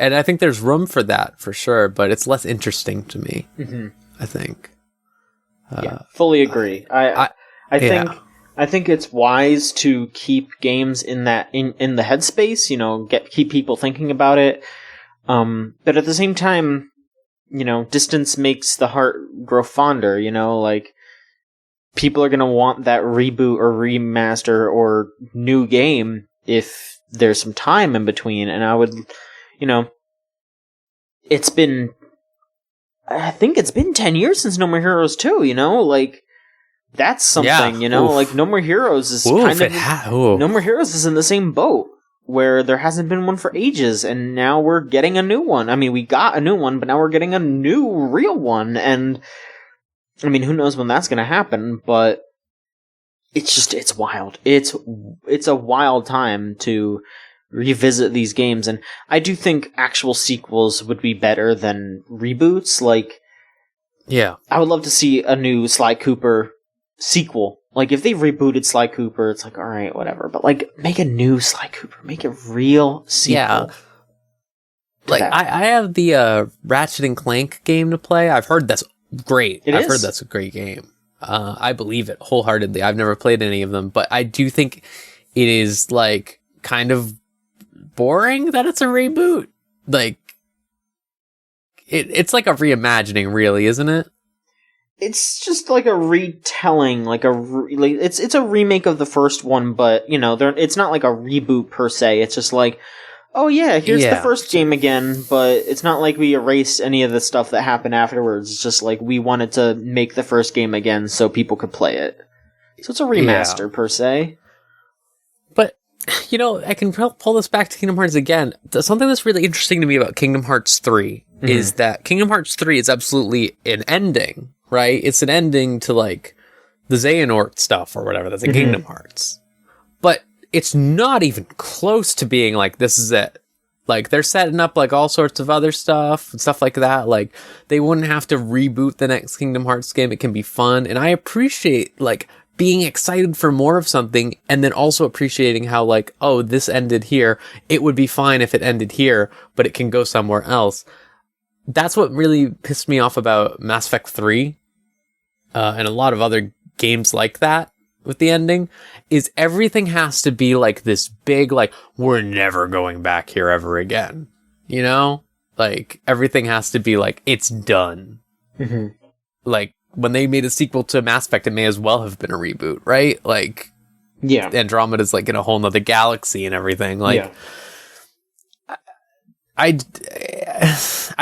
And I think there's room for that for sure, but it's less interesting to me. I think. Fully agree. I think it's wise to keep games in that in the headspace. You know, keep people thinking about it. But at the same time, you know, distance makes the heart grow fonder. You know, like people are gonna want that reboot or remaster or new game if there's some time in between. And I would. You know, I think it's been 10 years since No More Heroes 2, you know? Like, that's something, you know? Like, No More Heroes is No More Heroes is in the same boat, where there hasn't been one for ages, and now we're getting a new one. I mean, we got a new one, but now we're getting a new, real one, and, I mean, who knows when that's gonna happen, but it's wild. It's a wild time to revisit these games, and I do think actual sequels would be better than reboots. Like, I would love to see a new Sly Cooper sequel. Like, if they rebooted Sly Cooper, it's like, all right, whatever. But like, make a new Sly Cooper, make a real sequel. Yeah, like I have the Ratchet and Clank game to play. I've heard that's great. I've heard that's a great game. I believe it wholeheartedly. I've never played any of them, but I do think it is like kind of boring that it's a reboot. Like it's like a reimagining, really, isn't it? It's just like a retelling, like it's a remake of the first one, but you know, it's not like a reboot per se. It's just like, oh yeah, here's the first game again, but it's not like we erased any of the stuff that happened afterwards. It's just like we wanted to make the first game again so people could play it. So it's a remaster per se. But you know, I can pull this back to Kingdom Hearts again. Something that's really interesting to me about Kingdom Hearts 3 is that Kingdom Hearts 3 is absolutely an ending, right? It's an ending to, like, the Xehanort stuff or whatever that's in Kingdom Hearts. But it's not even close to being like, this is it. Like, they're setting up, like, all sorts of other stuff and stuff like that. Like, they wouldn't have to reboot the next Kingdom Hearts game. It can be fun. And I appreciate, like, being excited for more of something, and then also appreciating how, like, oh, this ended here. It would be fine if it ended here, but it can go somewhere else. That's what really pissed me off about Mass Effect 3, and a lot of other games like that with the ending, is everything has to be like this big, like, we're never going back here ever again. You know? Like, everything has to be like, it's done. Like, when they made a sequel to Mass Effect, it may as well have been a reboot, right? Like, Andromeda's like in a whole nother galaxy and everything. Like, I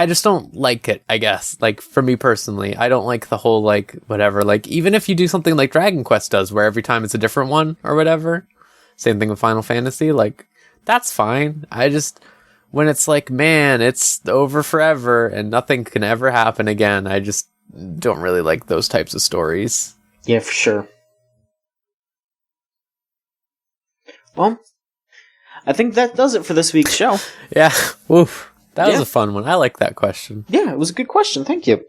just don't like it, I guess. Like, for me personally, I don't like the whole, like, whatever. Like, even if you do something like Dragon Quest does, where every time it's a different one or whatever, same thing with Final Fantasy, like, that's fine. I just, when it's like, man, it's over forever and nothing can ever happen again, I just don't really like those types of stories. Yeah, for sure. Well, I think that does it for this week's show. Yeah. Oof. That was a fun one. I like that question. Yeah, it was a good question. Thank you.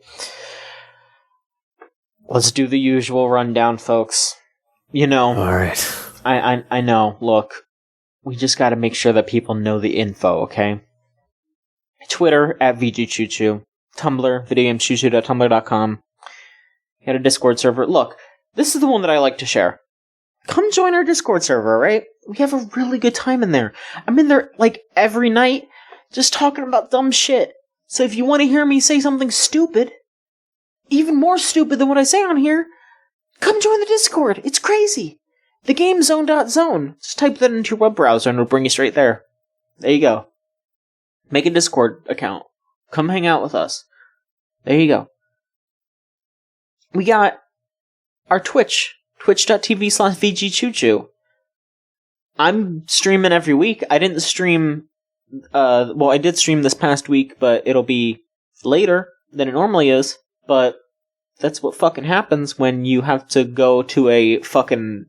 Let's do the usual rundown, folks. You know. All right. I know. Look, we just got to make sure that people know the info, okay? Twitter @VGCC. Tumblr, videogameschoochoo.tumblr.com. We had a Discord server. Look, this is the one that I like to share. Come join our Discord server, right? We have a really good time in there. I'm in there, like, every night, just talking about dumb shit. So if you want to hear me say something stupid, even more stupid than what I say on here, come join the Discord. It's crazy. Thegamezone.zone. Just type that into your web browser and it'll bring you straight there. There you go. Make a Discord account. Come hang out with us. There you go. We got our Twitch. Twitch.tv/VGCC. I'm streaming every week. I didn't stream... I did stream this past week, but it'll be later than it normally is. But that's what fucking happens when you have to go to a fucking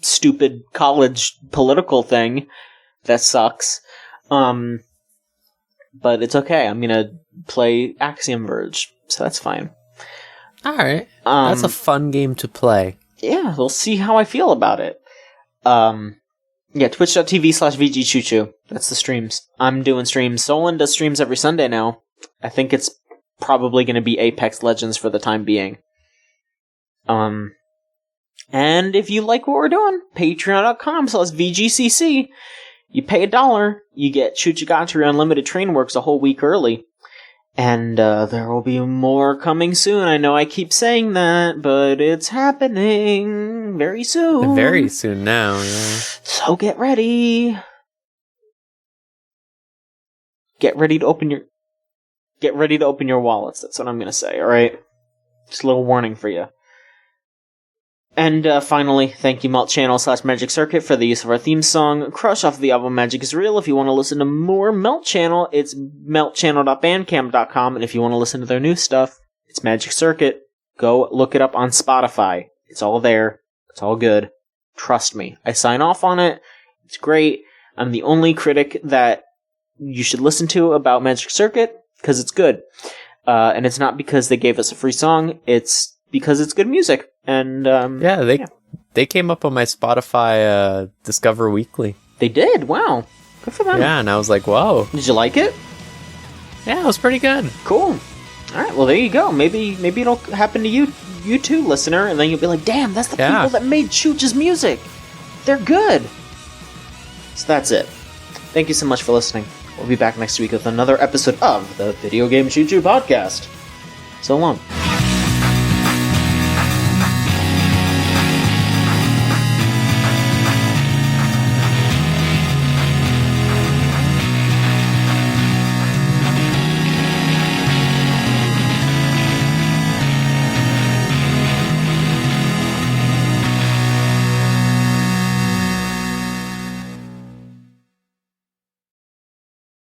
stupid college political thing. That sucks. But it's okay. I'm gonna play Axiom Verge, so that's fine. Alright. That's a fun game to play. Yeah, we'll see how I feel about it. Twitch.tv/VGCC. That's the streams. I'm doing streams. Solon does streams every Sunday now. I think it's probably going to be Apex Legends for the time being. And if you like what we're doing, patreon.com/VGCC. You pay $1, you get Chuchigatari Unlimited Train Works a whole week early. And there will be more coming soon. I know I keep saying that, but it's happening very soon. Very soon now, yeah. So get ready. Get ready to open your wallets. That's what I'm going to say, alright? Just a little warning for you. And finally, thank you Melt.Channel/Magic Circuit for the use of our theme song, Crush off the album Magic is Real. If you want to listen to more Melt Channel, it's meltchannel.bandcamp.com, and if you want to listen to their new stuff, it's Magic Circuit. Go look it up on Spotify. It's all there. It's all good. Trust me. I sign off on it. It's great. I'm the only critic that you should listen to about Magic Circuit, because it's good. And it's not because they gave us a free song, it's because it's good music. And they came up on my Spotify Discover Weekly. They did? Wow. Good for them. Yeah, and I was like, whoa. Did you like it? Yeah, it was pretty good. Cool. Alright, well there you go. Maybe it'll happen to you too, listener, and then you'll be like, damn, that's the people that made Chooch's music. They're good. So that's it. Thank you so much for listening. We'll be back next week with another episode of the Video Game Choo Choo Podcast. So long.